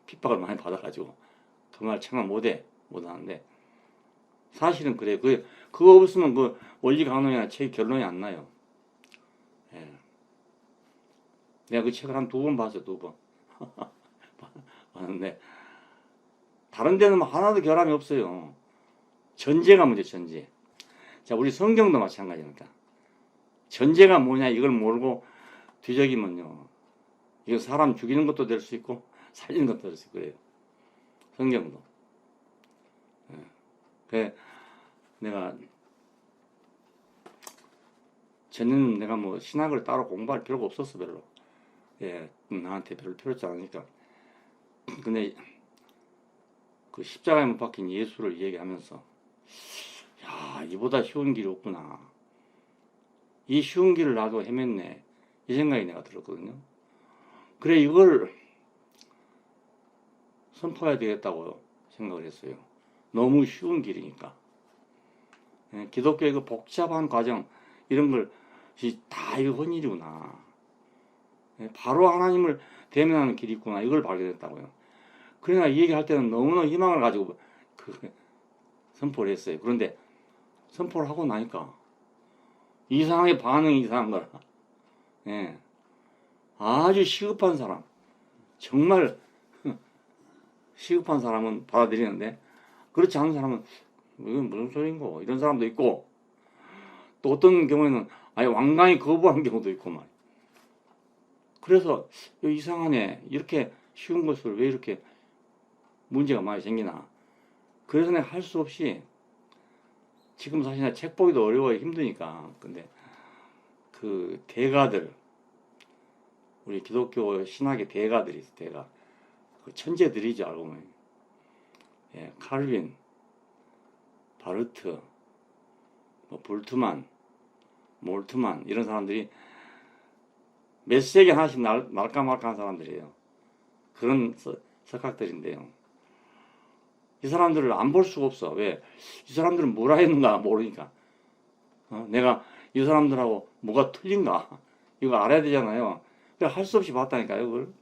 핍박을 많이 받아가지고 그 말 참아 못하는데 사실은 그래. 그거 없으면 그 원리 강론이나 책 결론이 안 나요. 예. 내가 그 책을 한 2번 봤어요. 2번 봤는데 다른 데는 뭐 하나도 결함이 없어요. 전제가 문제, 전제. 자, 우리 성경도 마찬가지입니다. 전제가 뭐냐 이걸 모르고 뒤적이면요, 이거 사람 죽이는 것도 될 수 있고 살리는 것도 될 수 있고 그래요. 성경도. 예. 그래, 전에는 내가 뭐 신학을 따로 공부할 필요가 없었어, 별로. 예, 나한테 별로 필요하지 않으니까. 근데 그 십자가에 못 박힌 예수를 얘기하면서, 야, 이보다 쉬운 길이 없구나. 이 쉬운 길을 나도 헤맸네. 이 생각이 내가 들었거든요. 그래, 이걸 선포해야 되겠다고 생각을 했어요. 너무 쉬운 길이니까. 예, 기독교의 그 복잡한 과정, 이런 걸 다 이거 헌일이구나. 예, 바로 하나님을 대면하는 길이 있구나. 이걸 발견했다고요. 그러나 이 얘기할 때는 너무나 희망을 가지고 선포를 했어요. 그런데 선포를 하고 나니까 이상하게 반응이 이상한 거라. 예, 아주 시급한 사람, 정말 시급한 사람은 받아들이는데 그렇지 않은 사람은 이건 무슨 소린고 이런 사람도 있고, 또 어떤 경우에는 아예 완강히 거부하는 경우도 있고 말이야. 그래서 이상하네, 이렇게 쉬운 것을 왜 이렇게 문제가 많이 생기나. 그래서 내가 할 수 없이, 지금 사실 책 보기도 어려워요. 힘드니까. 근데 그 대가들, 우리 기독교 신학의 대가들이 있어. 대가, 그 천재들이죠, 알고 보면. 예, 칼빈, 바르트, 뭐 볼트만, 몰트만, 이런 사람들이 몇 세기 하나씩 날까 말까 한 사람들이에요. 그런 석학들인데요. 이 사람들을 안 볼 수가 없어. 왜? 이 사람들은 뭐라 했는가 모르니까. 내가 이 사람들하고 뭐가 틀린가, 이거 알아야 되잖아요. 그래, 할 수 없이 봤다니까요, 그걸.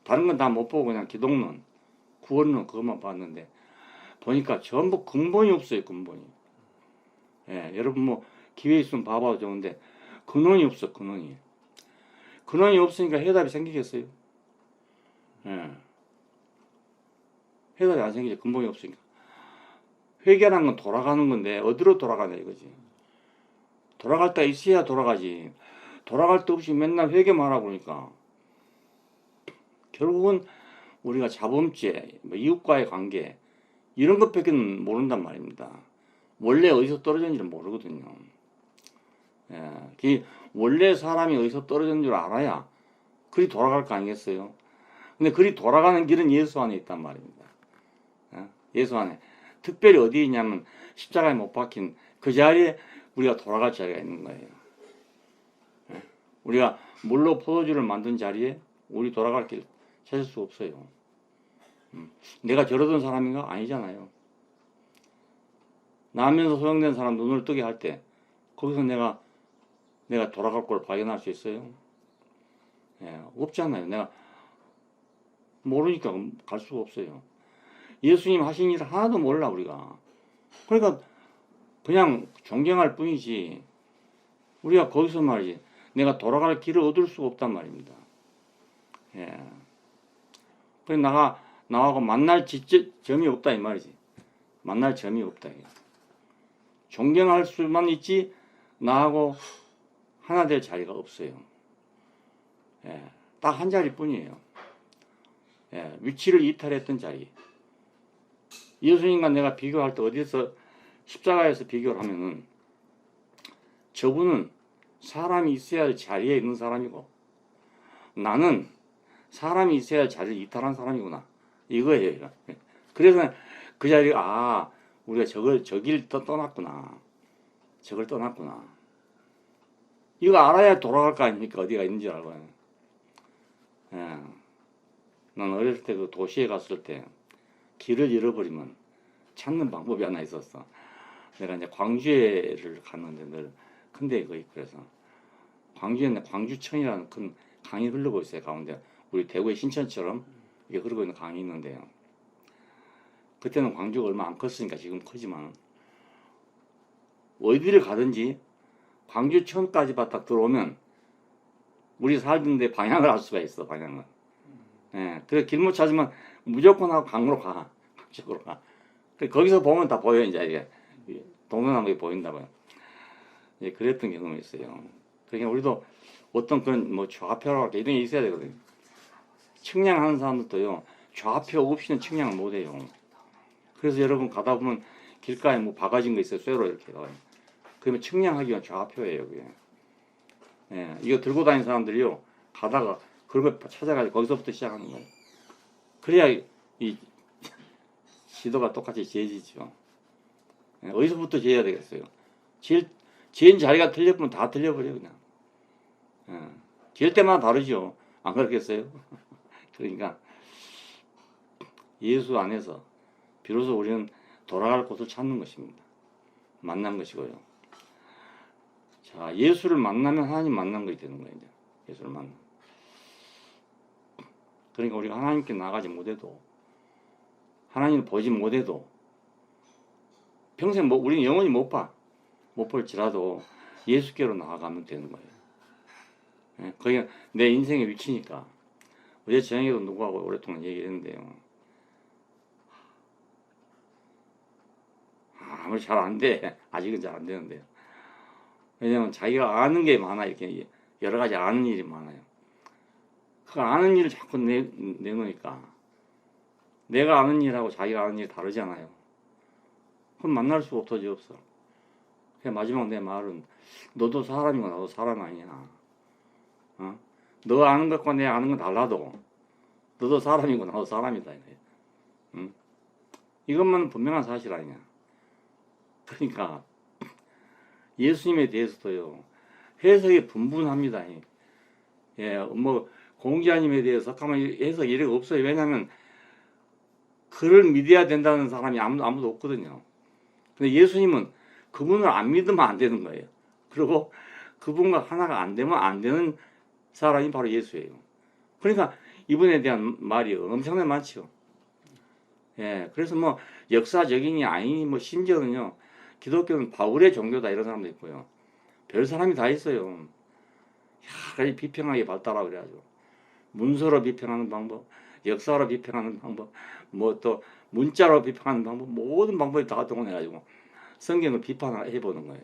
다른 건 다 못 보고 그냥 기독론, 구원론 그것만 봤는데 보니까 전부 근본이 없어요, 근본이. 예, 여러분 뭐 기회 있으면 봐봐도 좋은데 근원이 없어, 근원이. 근원이 없으니까 해답이 생기겠어요? 예. 해답이 안 생기죠, 근본이 없으니까. 회개라는 건 돌아가는 건데 어디로 돌아가냐 이거지. 돌아갈 때 있어야 돌아가지. 돌아갈 데 없이 맨날 회개만 하고 그러니까 결국은 우리가 자범죄, 뭐 이웃과의 관계, 이런 것밖에 모른단 말입니다. 원래 어디서 떨어졌는지를 모르거든요. 예, 원래 사람이 어디서 떨어졌는 줄 알아야 그리 돌아갈 거 아니겠어요? 근데 그리 돌아가는 길은 예수 안에 있단 말입니다. 예? 예수 안에. 특별히 어디에 있냐면 십자가에 못 박힌 그 자리에 우리가 돌아갈 자리가 있는 거예요. 예? 우리가 물로 포도주를 만든 자리에 우리 돌아갈 길 찾을 수 없어요. 내가 저러던 사람인가? 아니잖아요. 나면서 소용된 사람 눈을 뜨게 할 때 거기서 내가 돌아갈 걸 발견할 수 있어요? 예, 없잖아요. 내가 모르니까 갈 수가 없어요. 예수님 하신 일 하나도 몰라 우리가. 그러니까 그냥 존경할 뿐이지 우리가 거기서 말이지 내가 돌아갈 길을 얻을 수가 없단 말입니다. 예. 그래 나하고 만날 점이 없다 이 말이지. 만날 점이 없다. 존경할 수만 있지 나하고 하나 될 자리가 없어요. 예, 딱 한 자리뿐이에요. 예, 위치를 이탈했던 자리. 예수님과 내가 비교할 때 어디서 십자가에서 비교를 하면은 저분은 사람이 있어야 할 자리에 있는 사람이고 나는 사람이 있어야 할 자리를 이탈한 사람이구나 이거예요. 그래서 그 자리가 우리가 저길 떠났구나. 저걸 떠났구나. 이거 알아야 돌아갈 거 아닙니까? 어디가 있는지 알고. 예. 난 어렸을 때 그 도시에 갔을 때 길을 잃어버리면 찾는 방법이 하나 있었어. 내가 이제 광주에를 갔는데 늘 큰데 거 있고 그래서 광주에 광주천이라는 큰 강이 흐르고 있어요. 가운데 우리 대구의 신천처럼 이게 흐르고 있는 강이 있는데요. 그때는 광주가 얼마 안 컸으니까 지금 크지만 어디를 가든지 광주천까지 딱 들어오면 우리 살던데 방향을 알 수가 있어. 방향을. 예, 그래 길 못 찾으면 무조건 하고 강으로 가. 강쪽으로 가. 그래, 거기서 보면 다 보여 이제 이게 동서남북이 보인다고요. 예, 그랬던 경험이 있어요. 그러니까 우리도 어떤 그런 뭐 좌표라고 할까 이런 게 있어야 되거든요. 측량하는 사람들도요 좌표 없이는 측량을 못해요. 그래서 여러분 가다 보면 길가에 뭐 박아진 거 있어요. 쇠로 이렇게 나와요. 그러면 측량하기 위한 좌표예요. 그게. 예, 이거 들고 다니는 사람들이요 가다가 그걸 찾아가지고 거기서부터 시작하는 거예요. 그래야 이 지도가 똑같이 재지죠. 예, 어디서부터 재야 되겠어요. 재인 자리가 틀려보면 다 틀려버려요 그냥. 예, 재 때마다 다르죠. 안 그렇겠어요? 그러니까 예수 안에서 비로소 우리는 돌아갈 곳을 찾는 것입니다. 만난 것이고요. 자, 예수를 만나면 하나님 만난 것이 되는 거예요. 이제. 예수를 만나. 그러니까 우리가 하나님께 나가지 못해도 하나님을 보지 못해도 평생 우리는 영원히 못 볼지라도 예수께로 나아가면 되는 거예요. 예, 그게 내 인생의 위치니까. 어제 저녁에도 누구하고 오랫동안 얘기했는데요. 아무리 잘 안 돼. 아직은 잘 안 되는데요. 왜냐면 자기가 아는 게 많아. 이렇게 여러 가지 아는 일이 많아요. 그 아는 일을 자꾸 내놓으니까 내가 아는 일하고 자기가 아는 일이 다르잖아요. 그럼 만날 수가 없어. 그래서 마지막 내 말은 너도 사람이고 나도 사람 아니야. 어? 너 아는 것과 내 아는 건 달라도 너도 사람이고 나도 사람이다. 응? 이것만 분명한 사실 아니냐. 그러니까 예수님에 대해서도요 해석이 분분합니다. 예, 뭐 공자님에 대해서 가만 해석 이래가 없어요. 왜냐하면 그를 믿어야 된다는 사람이 아무도 없거든요. 근데 예수님은 그분을 안 믿으면 안 되는 거예요. 그리고 그분과 하나가 안 되면 안 되는 사람이 바로 예수예요. 그러니까 이분에 대한 말이 엄청나게 많죠. 예, 그래서 뭐 역사적이니 아니니 뭐 심지어는요 기독교는 바울의 종교다 이런 사람도 있고요. 별 사람이 다 있어요. 여러 가지 비평하게 발달하고 그래가지고 문서로 비평하는 방법, 역사로 비평하는 방법, 뭐 또 문자로 비평하는 방법, 모든 방법이 다 동원해가지고 성경을 비판해 보는 거예요.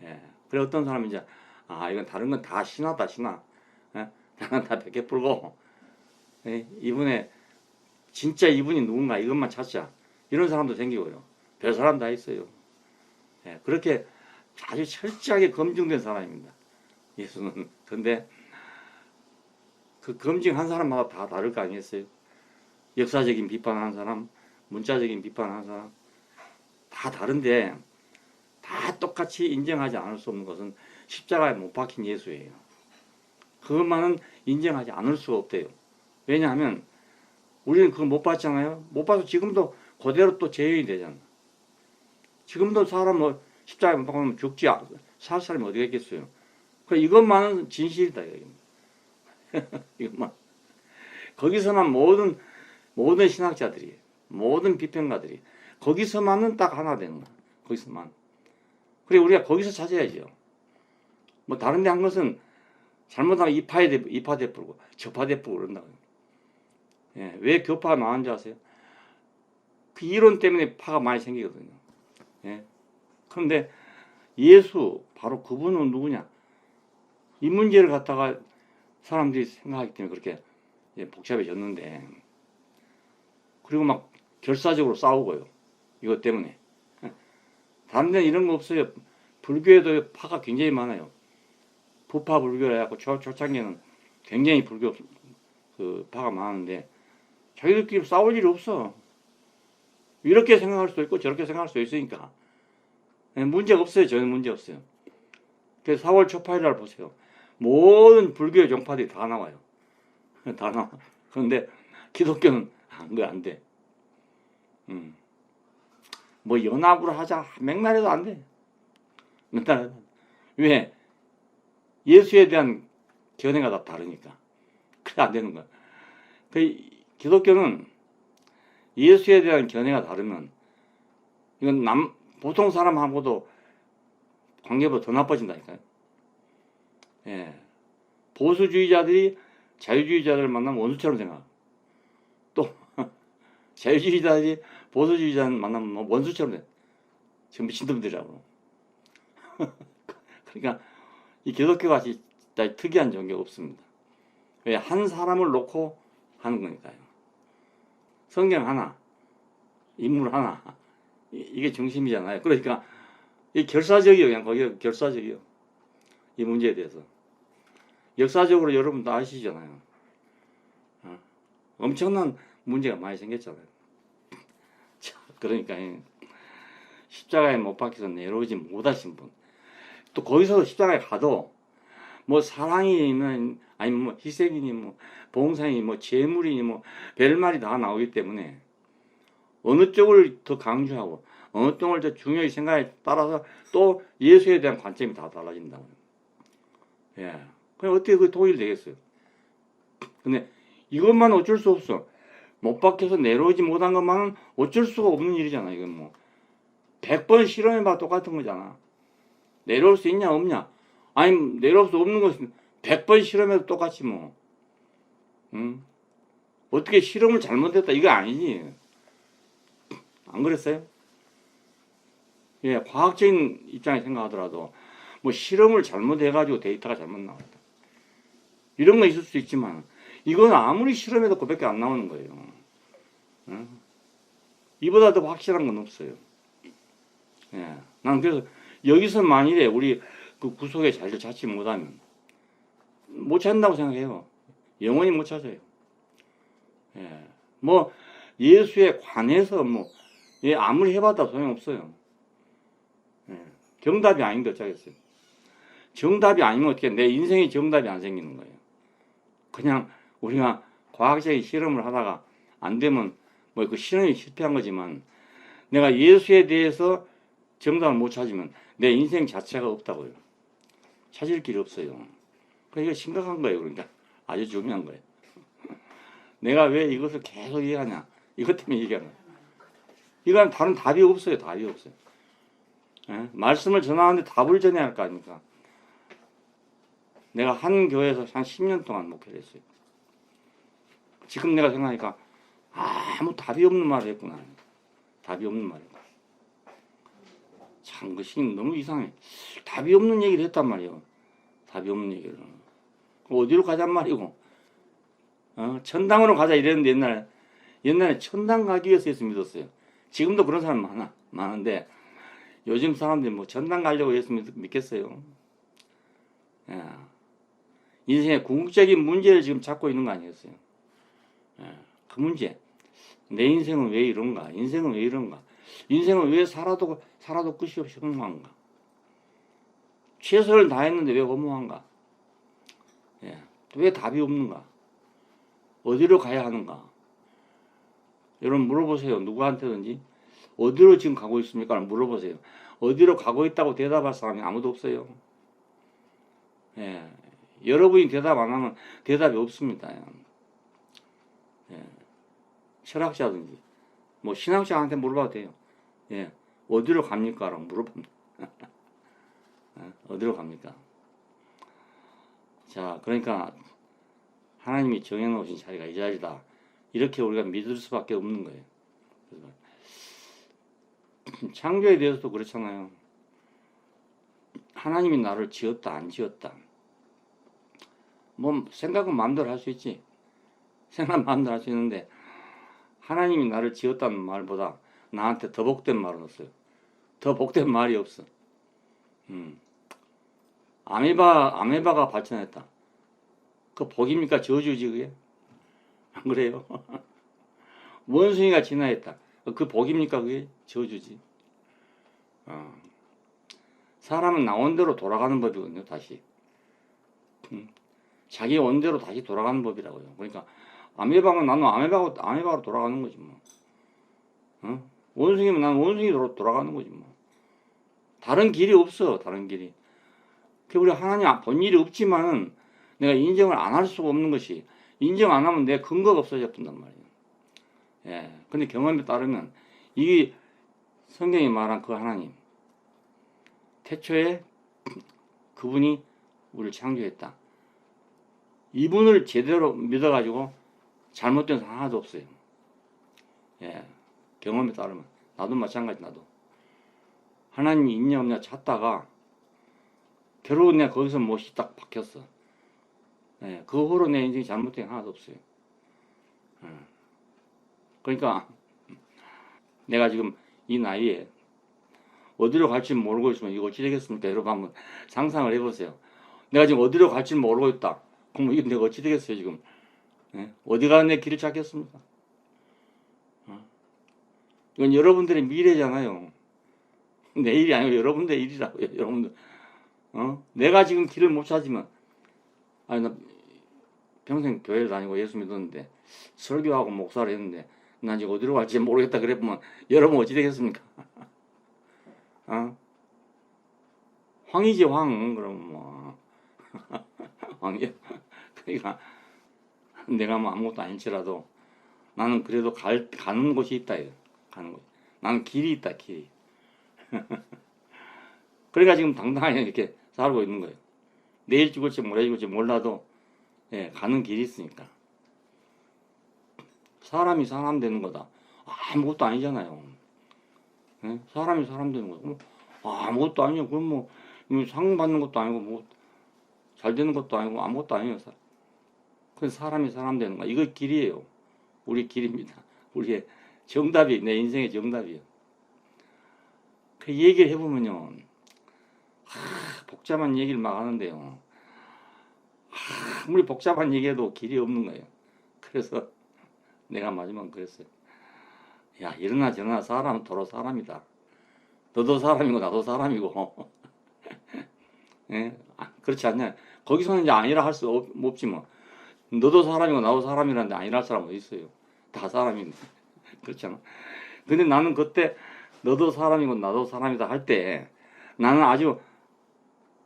예. 그래 어떤 사람이 이제 이건 다른 건 다 신화다 신화. 예? 다른 다 베껴 풀고 예? 진짜 이분이 누군가 이것만 찾자 이런 사람도 생기고요. 별 사람 다 있어요. 예. 그렇게 아주 철저하게 검증된 사람입니다. 예수는. 근데 그 검증한 사람마다 다 다를 거 아니겠어요? 역사적인 비판하는 사람, 문자적인 비판하는 사람 다 다른데 다 똑같이 인정하지 않을 수 없는 것은 십자가에 못 박힌 예수예요. 그것만은 인정하지 않을 수가 없대요. 왜냐하면 우리는 그거 못 봤잖아요. 못 봐서 지금도 그대로 또 재현이 되잖아. 지금도 사람 십자가에 못 박으면 죽지 살 사람이 어디가 있겠어요. 그러니까 이것만은 진실이다. 이것만. 거기서만 모든 신학자들이, 모든 비평가들이 거기서만은 딱 하나 되는 거야. 거기서만. 그래 우리가 거기서 찾아야죠. 뭐 다른 데 한 것은 잘못하면 이파돼 부르고 저파돼 부르고 그런다고요. 예, 왜 교파가 나온 줄 아세요? 그 이론 때문에 파가 많이 생기거든요. 예. 그런데 예수, 바로 그분은 누구냐? 이 문제를 갖다가 사람들이 생각하기 때문에 그렇게 복잡해졌는데, 그리고 막 결사적으로 싸우고요. 이것 때문에. 다른 데는 이런 거 없어요. 불교에도 파가 굉장히 많아요. 부파 불교라 해갖고 초창기에는 굉장히 불교 그 파가 많은데, 자기들끼리 싸울 일이 없어. 이렇게 생각할 수도 있고 저렇게 생각할 수도 있으니까 문제가 없어요. 저는 문제 없어요. 그래서 4월 초파일 날 보세요. 모든 불교의 종파들이 다 나와요. 다 나와. 그런데 기독교는 안 돼. 뭐 연합으로 하자 맥날해도 안 돼. 맥날해도. 왜? 예수에 대한 견해가 다 다르니까. 그래 안 되는 거야. 그 기독교는 예수에 대한 견해가 다르면 이건 보통 사람하고도 관계보다 더 나빠진다니까요. 예. 보수주의자들이 자유주의자들을 만나면 원수처럼 생각하고, 또 자유주의자들이 보수주의자를 만나면 뭐 원수처럼 생각하고, 지금 미친놈들이라고. 그러니까 이 기독교가 진짜 특이한 종교가 없습니다. 왜? 한 사람을 놓고 하는 거니까요. 성경 하나, 인물 하나, 이게 중심이잖아요. 그러니까 이 결사적이요. 그냥 거기가 결사적이요. 이 문제에 대해서. 역사적으로 여러분 다 아시잖아요. 엄청난 문제가 많이 생겼잖아요. 자, 그러니까 십자가에 못 박혀서 내려오지 못하신 분, 또 거기서 십자가에 가도 뭐 사랑이면 아니면 뭐 희생이니 뭐 봉사니 뭐 재물이니 뭐 별말이 다 나오기 때문에 어느 쪽을 더 강조하고 어느 쪽을 더 중요히 생각에 따라서 또 예수에 대한 관점이 다 달라진다고요. 예. 그럼 어떻게 그 통일되겠어요? 근데 이것만 어쩔 수 없어. 못 박혀서 내려오지 못한 것만은 어쩔 수가 없는 일이잖아. 이건 뭐 100번 실험해봐 똑같은 거잖아. 내려올 수 있냐 없냐? 아니 내려올 수 없는 것은 100번 실험해도 똑같이 뭐. 응? 어떻게 실험을 잘못했다 이거 아니지. 안 그랬어요? 예, 과학적인 입장에 생각하더라도 뭐 실험을 잘못해가지고 데이터가 잘못 나왔다. 이런 거 있을 수 있지만 이건 아무리 실험해도 그밖에 안 나오는 거예요. 응? 이보다 더 확실한 건 없어요. 예, 난 그래서 여기서 만일에 우리 그 구속의 자리를 찾지 못하면 못 찾는다고 생각해요. 영원히 못 찾아요. 예, 뭐 예수에 관해서 뭐 아무리 해봐도 소용없어요. 예, 정답이 아닌데 어쩌겠어요. 정답이 아니면 어떻게 내 인생에 정답이 안 생기는 거예요. 그냥 우리가 과학적인 실험을 하다가 안 되면 뭐 그 실험이 실패한 거지만 내가 예수에 대해서 정답을 못 찾으면 내 인생 자체가 없다고요. 찾을 길이 없어요. 그러니까 심각한 거예요. 그러니까 아주 중요한 거예요. 내가 왜 이것을 계속 얘기하냐? 이것 때문에 얘기하는 거예요. 이건 다른 답이 없어요. 답이 없어요. 예? 말씀을 전하는데 답을 전해야 할 거 아닙니까? 내가 한 교회에서 한 10년 동안 목회를 했어요. 지금 내가 생각하니까 아무 답이 없는 말을 했구나. 답이 없는 말이구나. 참, 그 시기 너무 이상해. 답이 없는 얘기를 했단 말이에요. 답이 없는 얘기를. 어디로 가잔 말이고. 천당으로 가자 이랬는데 옛날에 천당 가기 위해서 예수 믿었어요. 지금도 그런 사람 많은데 요즘 사람들이 뭐 천당 가려고 예수 믿겠어요. 예. 인생의 궁극적인 문제를 지금 찾고 있는 거 아니겠어요? 예. 그 문제. 내 인생은 왜 이런가? 인생은 왜 이런가? 인생은 왜 살아도 끝이 없이 허무한가? 최선을 다했는데 왜 허무한가? 예. 왜 답이 없는가? 어디로 가야 하는가? 여러분 물어보세요. 누구한테든지. 어디로 지금 가고 있습니까? 물어보세요. 어디로 가고 있다고 대답할 사람이 아무도 없어요. 예. 여러분이 대답 안 하면 대답이 없습니다. 예. 철학자든지 뭐 신학자한테 물어봐도 돼요. 예. 어디로 갑니까? 라고 물어봅니다. 어디로 갑니까? 자, 그러니까 하나님이 정해놓으신 자리가 이 자리다. 이렇게 우리가 믿을 수밖에 없는 거예요. 창조에 대해서도 그렇잖아요. 하나님이 나를 지었다 안 지었다. 뭐 생각은 마음대로 할 수 있지. 생각 마음대로 할 수 있는데 하나님이 나를 지었다는 말보다 나한테 더 복된 말은 없어요. 더 복된 말이 없어. 아메바가 발전했다. 그 복입니까? 저주지 그게? 안 그래요? 원숭이가 진화했다. 그 복입니까? 그게 저주지. 사람은 나 원대로 돌아가는 법이거든요. 다시 자기 원대로 다시 돌아가는 법이라고요. 그러니까 아메바는 나는 아메바로 돌아가는 거지 뭐. 원숭이면 나는 원숭이로 돌아가는 거지 뭐. 다른 길이 없어. 다른 길이. 우리 하나님 본 일이 없지만은 내가 인정을 안 할 수가 없는 것이, 인정 안 하면 내 근거가 없어져 본단 말이에요. 예. 근데 경험에 따르면 이 성경이 말한 그 하나님, 태초에 그분이 우리를 창조했다. 이분을 제대로 믿어가지고 잘못된 사 하나도 없어요. 예. 경험에 따르면. 나도 마찬가지, 나도. 하나님이 있냐 없냐 찾다가 결국 내가 거기서 못이 딱 박혔어. 예. 그 후로 내 인생이 잘못된 게 하나도 없어요. 예. 그러니까 내가 지금 이 나이에 어디로 갈지 모르고 있으면 이거 어찌 되겠습니까? 여러분 한번 상상을 해보세요. 내가 지금 어디로 갈지 모르고 있다. 그럼 이게 내가 어찌 되겠어요 지금? 예? 어디 가는 내 길을 찾겠습니까? 이건 여러분들의 미래잖아요. 내 일이 아니고 여러분들의 일이라고요. 여러분들. 내가 지금 길을 못 찾으면, 아니 나 평생 교회를 다니고 예수 믿었는데 설교하고 목사를 했는데 난 지금 어디로 갈지 모르겠다 그래 보면 여러분 어찌 되겠습니까? 황이지 황. 그럼 뭐 황이야. 그러니까 내가 뭐 아무것도 아닐지라도 나는 그래도 가는 곳이 있다. 가는 곳. 나는 길이 있다. 길이. 그러니까 지금 당당하게 이렇게 살고 있는 거예요. 내일 죽을지 모레 죽을지 몰라도 예, 가는 길이 있으니까. 사람이 사람 되는 거다. 아무것도 아니잖아요. 예? 사람이 사람 되는 거다. 아무것도 아니에요. 그럼 뭐 상 받는 것도 아니고 뭐 잘 되는 것도 아니고 아무것도 아니에요. 그래서 사람이 사람 되는 거야. 이거 길이에요. 우리 길입니다. 우리의 정답이, 내 인생의 정답이에요. 그 얘기를 해보면요. 복잡한 얘기를 막 하는데요. 아무리 복잡한 얘기해도 길이 없는 거예요. 그래서 내가 마지막 그랬어요. 야, 이러나 저러나 사람은 도로 사람이다. 너도 사람이고 나도 사람이고. 예? 그렇지 않냐? 거기서는 이제 아니라 할 수 없지 뭐. 너도 사람이고 나도 사람이라는데 아니라 할 사람 어디 있어요? 다 사람인데. 그렇잖아. 근데 나는 그때 너도 사람이고 나도 사람이다 할 때 나는 아주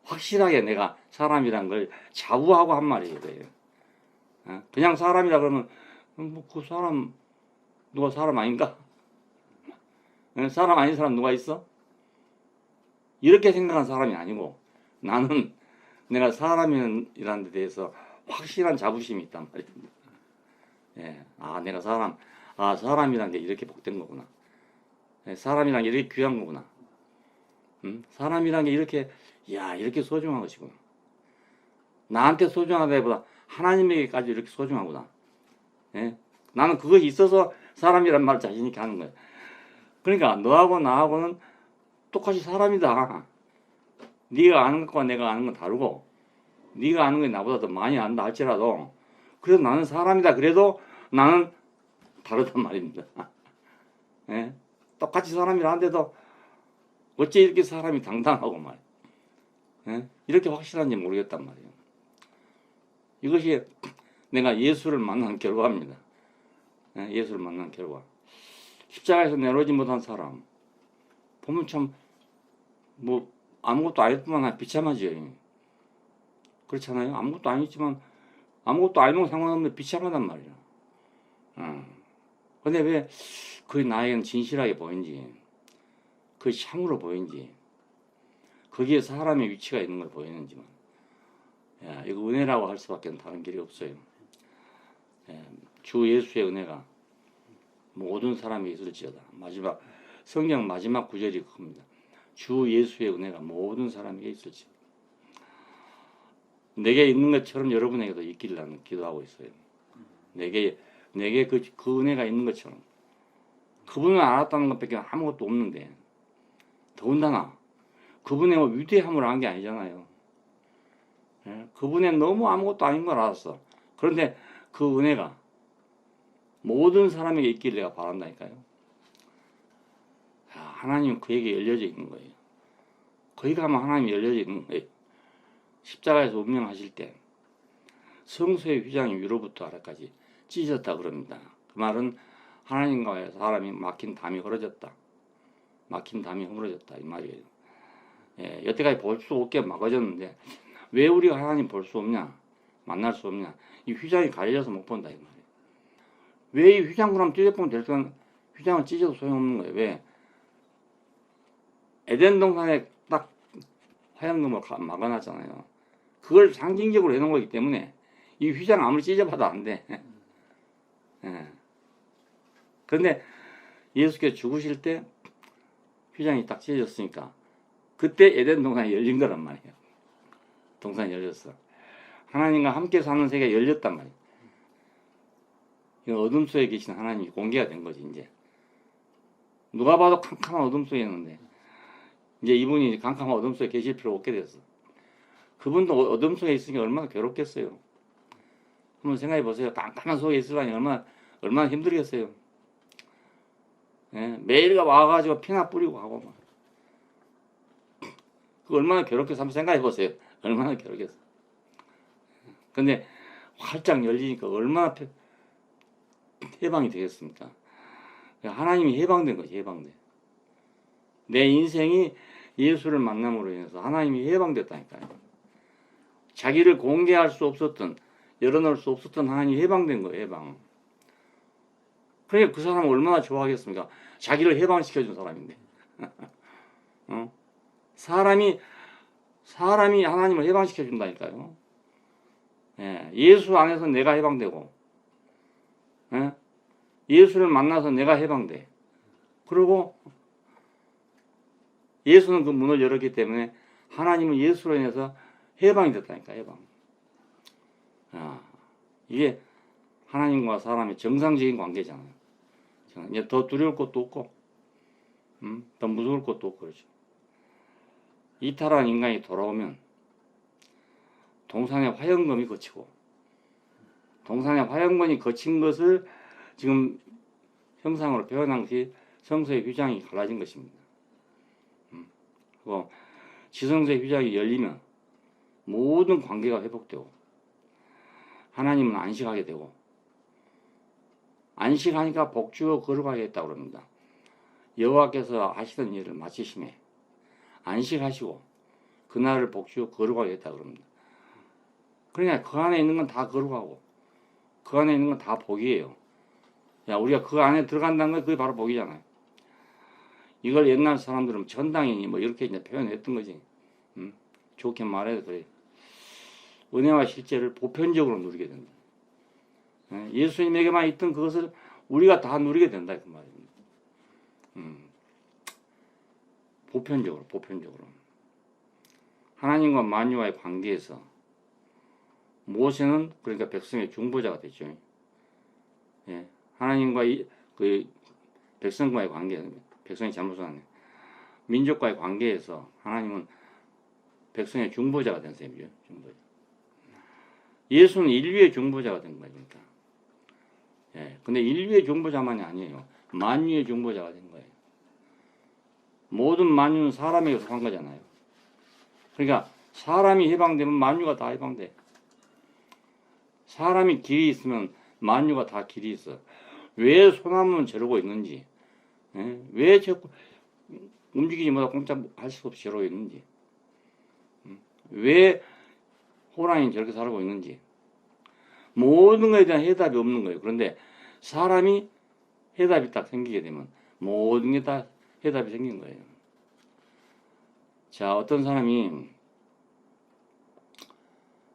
확실하게 내가 사람이란 걸 자부하고 한 말이에요. 그냥 사람이라 그러면 뭐 그 사람 누가 사람 아닌가? 사람 아닌 사람 누가 있어? 이렇게 생각하는 사람이 아니고 나는 내가 사람이라는 데 대해서 확실한 자부심이 있단 말입니다. 예. 내가 사람이란 게 이렇게 복된 거구나. 예, 사람이란 게 이렇게 귀한 거구나. 사람이란 게 이렇게 소중한 것이구나. 나한테 소중하다기보다 하나님에게까지 이렇게 소중하구나. 예? 나는 그것이 있어서 사람이란 말을 자신 있게 하는 거예요. 그러니까 너하고 나하고는 똑같이 사람이다. 네가 아는 것과 내가 아는 건 다르고 네가 아는 게 나보다 더 많이 안다 할지라도 그래도 나는 사람이다. 그래도 나는 다르단 말입니다. 예? 똑같이 사람이라 한데도 어째 이렇게 사람이 당당하고 말이야. 예? 이렇게 확실한지 모르겠단 말이에요. 이것이 내가 예수를 만난 결과입니다. 예? 예수를 만난 결과. 십자가에서 내려오지 못한 사람 보면 참 뭐 아무것도 아니지만 비참하지. 그렇잖아요. 아무것도 아니지만 아무것도 아니면 상관없는데 비참하단 말이야. 근데 왜 그게 나에게는 진실하게 보이는지, 그게 참으로 보이는지, 거기에 사람의 위치가 있는 걸 보이는지만, 야, 이거 은혜라고 할 수밖에 다른 길이 없어요. 예, 주 예수의 은혜가 모든 사람에게 있을지어다. 마지막 성경 마지막 구절이 그겁니다. 주 예수의 은혜가 모든 사람에게 있을지어다. 내게 있는 것처럼 여러분에게도 있기를 나는 기도하고 있어요. 내게 그 은혜가 있는 것처럼. 그분을 알았다는 것밖에 아무것도 없는데, 더군다나 그분의 뭐 위대함을 안 게 아니잖아요. 예? 그분의 너무 아무것도 아닌 걸 알았어. 그런데 그 은혜가 모든 사람에게 있기를 내가 바란다니까요. 하나님은 그에게 열려져 있는 거예요. 거기 가면 하나님이 열려져 있는 거예요. 십자가에서 운명하실 때 성소의 휘장이 위로부터 아래까지 찢어졌다 그럽니다. 그 말은 하나님과의 사람이 막힌 담이 흐려졌다. 막힌 담이 흐려졌다 이 말이에요. 예, 여태까지 볼 수 없게 막아졌는데 왜 우리가 하나님 볼 수 없냐? 만날 수 없냐? 이 휘장이 가려져서 못 본다 이 말이에요. 왜 이 휘장 그럼 찢어보면 될 동안 휘장은 찢어도 소용없는 거예요. 왜? 에덴 동산에 딱 화양금을 막아놨잖아요. 그걸 상징적으로 해놓은 거기 때문에 이 휘장 아무리 찢어봐도 안 돼. 예. 그런데 예수께서 죽으실 때 휘장이 딱 찢어졌으니까 그때 에덴 동산이 열린 거란 말이에요. 동산이 열렸어. 하나님과 함께 사는 세계가 열렸단 말이에요. 어둠 속에 계신 하나님이 공개가 된 거지 이제. 누가 봐도 캄캄한 어둠 속에 있는데 이제 이분이 캄캄한 어둠 속에 계실 필요 없게 됐어. 그분도 어둠 속에 있으니 얼마나 괴롭겠어요. 한번 생각해 보세요. 깜깜한 속에 있으려니 얼마나 힘들겠어요. 예? 매일 와가지고 피나 뿌리고 하고 막. 그 얼마나 괴롭겠어. 한번 생각해 보세요. 얼마나 괴롭겠어. 근데 활짝 열리니까 얼마나 해방이 되겠습니까? 하나님이 해방된 거지, 해방돼. 내 인생이 예수를 만남으로 인해서 하나님이 해방됐다니까요. 자기를 공개할 수 없었던, 열어놓을 수 없었던 하나님이 해방된 거예요, 해방. 그러니까 그 사람은 얼마나 좋아하겠습니까? 자기를 해방시켜준 사람인데. 어? 사람이 하나님을 해방시켜준다니까요. 예, 예수 안에서 내가 해방되고, 예? 예수를 만나서 내가 해방돼. 그리고 예수는 그 문을 열었기 때문에 하나님은 예수로 인해서 해방이 됐다니까, 해방. 이게 하나님과 사람의 정상적인 관계잖아요. 이제 더 두려울 것도 없고, 더 무서울 것도 없고, 그렇죠. 이탈한 인간이 돌아오면 동산의 화영검이 거치고, 동산의 화영검이 거친 것을 지금 형상으로 표현한 것이 성소의 휘장이 갈라진 것입니다. 그리고 지성소의 휘장이 열리면 모든 관계가 회복되고 하나님은 안식하게 되고 안식하니까 복주어 거룩하겠다고 그럽니다. 여호와께서 하시던 일을 마치심에 안식하시고 그날을 복주어 거룩하겠다고 그럽니다. 그러니까 그 안에 있는 건 다 거룩하고 그 안에 있는 건 다 복이에요. 야, 우리가 그 안에 들어간다는 건 그게 바로 복이잖아요. 이걸 옛날 사람들은 전당이니 뭐 이렇게 이제 표현했던 거지. 좋게 말해도 그래. 은혜와 실제를 보편적으로 누리게 된다. 예수님에게만 있던 그것을 우리가 다 누리게 된다 그 말입니다. 보편적으로. 하나님과 만유와의 관계에서 모세는 그러니까 백성의 중보자가 됐죠. 예. 하나님과 그 백성과의 관계, 백성이 잘못을 하네. 민족과의 관계에서 하나님은 백성의 중보자가 된 셈이죠. 중보자. 예수는 인류의 중보자가 된 거니까. 예. 근데 인류의 중보자만이 아니에요. 만유의 중보자가 된 거예요. 모든 만유는 사람에게 속한 거잖아요. 그러니까 사람이 해방되면 만유가 다 해방돼. 사람이 길이 있으면 만유가 다 길이 있어. 왜 소나무는 저러고 있는지, 예? 왜 자꾸 움직이지 못하고 꼼짝할 수 없이 저러고 있는지, 왜 호랑이는 저렇게 살고 있는지, 모든 것에 대한 해답이 없는 거예요. 그런데 사람이 해답이 딱 생기게 되면 모든 게 다 해답이 생긴 거예요. 자, 어떤 사람이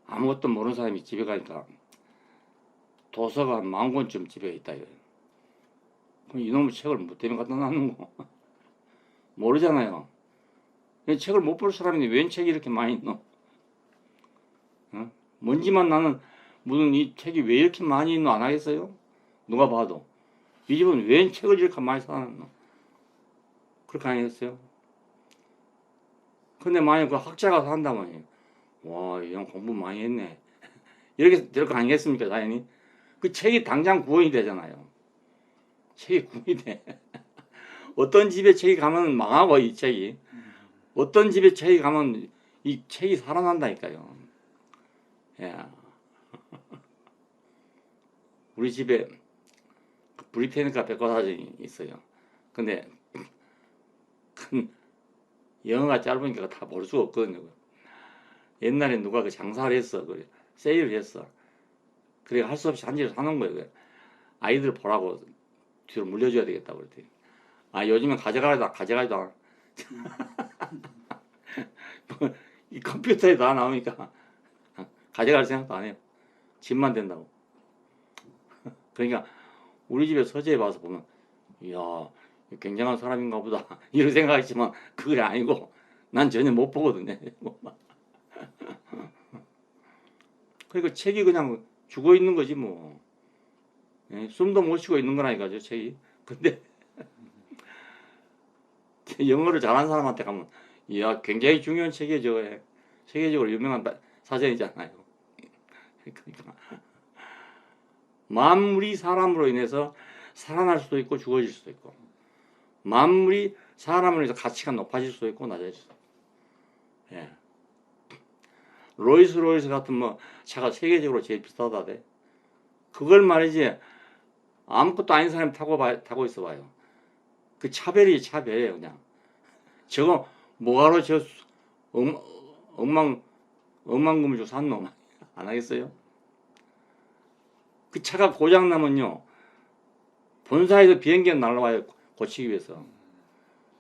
아무것도 모르는 사람이 집에 가니까 도서가 한 10,000권쯤 집에 있다 이거예요. 그럼 이놈의 책을 뭐 때문에 갖다 놨는 거 모르잖아요. 책을 못 볼 사람인데 웬 책이 이렇게 많이 있노? 어? 뭔지만 나는 무슨 이 책이 왜 이렇게 많이 있노 안 하겠어요? 누가 봐도 이 집은 웬 책을 이렇게 많이 사놨노? 그렇게 안 하겠어요? 근데 만약 그 학자가 산다면 와, 이 형 공부 많이 했네 이렇게 될 거 아니겠습니까? 당연히 그 책이 당장 구원이 되잖아요. 책이 구원이 돼. 어떤 집에 책이 가면 망하고 이 책이 어떤 집에 책이 가면 이 책이 살아난다니까요. 예. 우리 집에 브리테니카 백과사전이 있어요. 근데 큰 영어가 짧으니까 다 볼 수가 없거든요. 옛날에 누가 그 장사를 했어. 그 세일을 했어. 그래 할 수 없이 한 집을 사놓은 거예요. 아이들 보라고 뒤로 물려줘야 되겠다 그랬더니 아 요즘엔 가져가지도 않아. 이 컴퓨터에 다 나오니까 가져갈 생각도 안 해요. 집만 된다고. 그러니까 우리 집에 서재에 봐서 보면 이야 굉장한 사람인가 보다 이런 생각하지만 그게 아니고 난 전혀 못 보거든요. 그러니까 책이 그냥 죽어 있는 거지 뭐. 예, 숨도 못 쉬고 있는 거라니까 저 책이. 근데 영어를 잘하는 사람한테 가면 이야 굉장히 중요한 책이에요. 저거에 세계적으로 유명한 사전이잖아요. 그러니까 만물이 사람으로 인해서 살아날 수도 있고 죽어질 수도 있고 만물이 사람으로 인해서 가치가 높아질 수도 있고 낮아질 수도 있고. 예. 로이스 같은 뭐 차가 세계적으로 제일 비싸다대. 그걸 말이지 아무것도 아닌 사람이 타고 있어 봐요. 그 차별이에요 그냥. 저거 뭐하러 저 억만금을 주고 산 놈 안 하겠어요? 그 차가 고장 나면요 본사에서 비행기가 날라와요 고치기 위해서.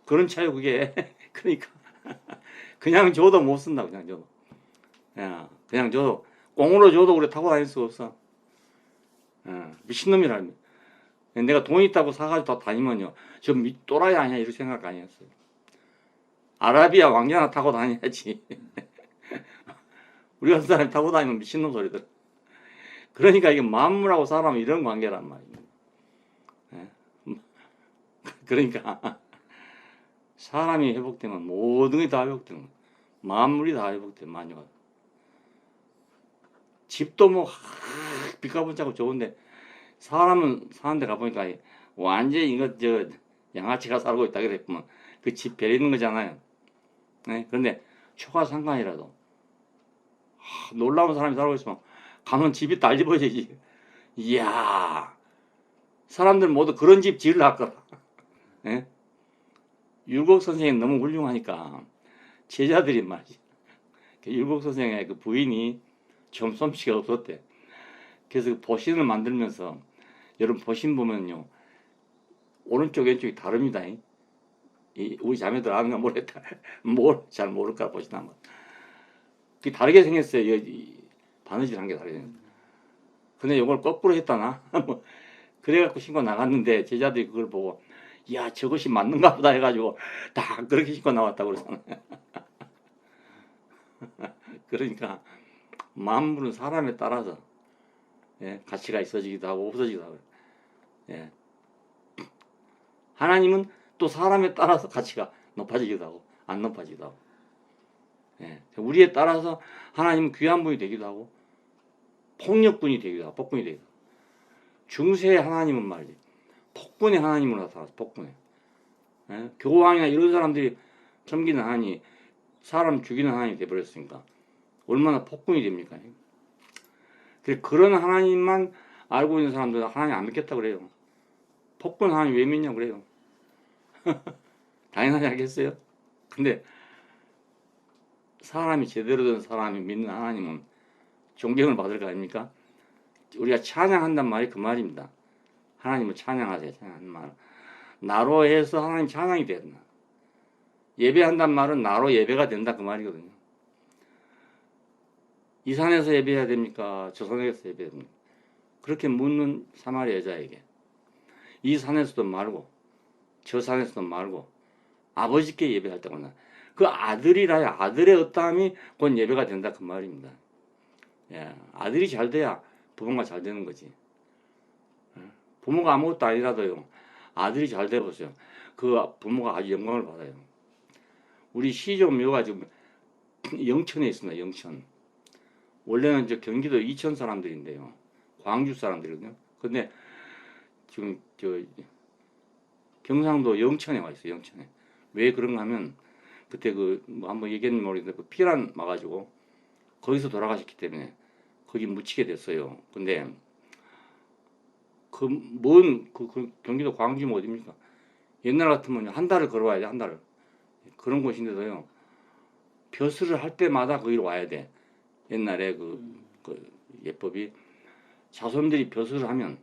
그런 차요 그게. 그러니까 그냥 줘도 못 쓴다 그냥 줘도. 야, 그냥 줘도 꽁으로 줘도 우리 타고 다닐 수가 없어. 미친놈이라. 내가 돈 있다고 사가지고 다니면요 저 또라이 아니야 이렇게 생각 아니었어요. 아라비아 왕자나 타고 다녀야지. 우리 같은 사람이 타고 다니면 미친놈 소리들. 그러니까 이게 만물하고 사람은 이런 관계란 말입니다. 그러니까 사람이 회복되면 모든 게 다 회복되는 거야. 만물이 다 회복되면 만유가. 집도 뭐 빚값은 자고 좋은데 사람은 사는 데 가보니까 완전히 이거 저 양아치가 살고 있다 그랬구만. 그 집 베리는 거잖아요. 네? 그런데 초가상간이라도 놀라운 사람이 살고 있으면 가면 집이 딸집어지지. 이야 사람들 모두 그런 집 지으려 할 거라. 네? 율곡 선생이 너무 훌륭하니까 제자들이 말이지. 율곡 선생의 그 부인이 좀 솜씨가 없었대. 그래서 그 보신을 만들면서 여러분 보신 보면요 오른쪽 왼쪽이 다릅니다. 우리 자매들 아는가 모르겠다. 뭘 잘 모를까 보시나 한번. 그게 다르게 생겼어요. 바느질 한 게 다르게 생겼어요. 근데 이걸 거꾸로 했다나? 뭐 그래갖고 신고 나갔는데 제자들이 그걸 보고 야 저것이 맞는가 보다 해가지고 다 그렇게 신고 나왔다고 그러잖아요. 그러니까 만물은 사람에 따라서 예, 가치가 있어지기도 하고 없어지기도 하고. 예. 하나님은 또 사람에 따라서 가치가 높아지기도 하고 안 높아지기도 하고. 예. 우리에 따라서 하나님은 귀한 분이 되기도 하고 폭력분이 되기도 하고 폭군이 되기도 하고. 중세의 하나님은 말이지 폭군의 하나님으로 나타나서 폭군의. 예? 교황이나 이런 사람들이 섬기는 하나님이 사람 죽이는 하나님이 되어버렸으니까 얼마나 폭군이 됩니까? 그런 하나님만 알고 있는 사람들은 하나님 안 믿겠다 그래요. 폭군 하나님 왜 믿냐고 그래요. 당연하지 않겠어요? 근데 사람이 제대로 된 사람이 믿는 하나님은 존경을 받을 거 아닙니까? 우리가 찬양한단 말이 그 말입니다. 하나님을 찬양하세요. 찬양하는 말. 나로 해서 하나님 찬양이 된다. 예배한단 말은 나로 예배가 된다 그 말이거든요. 이 산에서 예배해야 됩니까? 저 산에서 예배해야 됩니까? 그렇게 묻는 사마리아 여자에게 이 산에서도 말고 저 산에서도 말고 아버지께 예배할 때마다 그 아들이라야 아들의 어떠함이 곧 예배가 된다 그 말입니다. 예, 아들이 잘 돼야 부모가 잘 되는 거지. 부모가 아무것도 아니라도요 아들이 잘 돼보세요. 그 부모가 아주 영광을 받아요. 우리 시조 묘가 지금 영천에 있습니다. 영천. 원래는 저 경기도 이천 사람들인데요. 광주 사람들이거든요. 근데 지금 저 경상도 영천에 와 있어요. 영천에. 왜 그런가 하면 그때 그 뭐 한번 얘기했는지 모르겠는데 그 피란 와가지고 거기서 돌아가셨기 때문에 거기 묻히게 됐어요. 근데 그 경기도 광주면 어디입니까? 옛날 같으면 한 달을 걸어와야 돼. 한 달을. 그런 곳인데도요. 벼슬을 할 때마다 거기로 와야 돼. 옛날에 그 예법이 자손들이 벼슬을 하면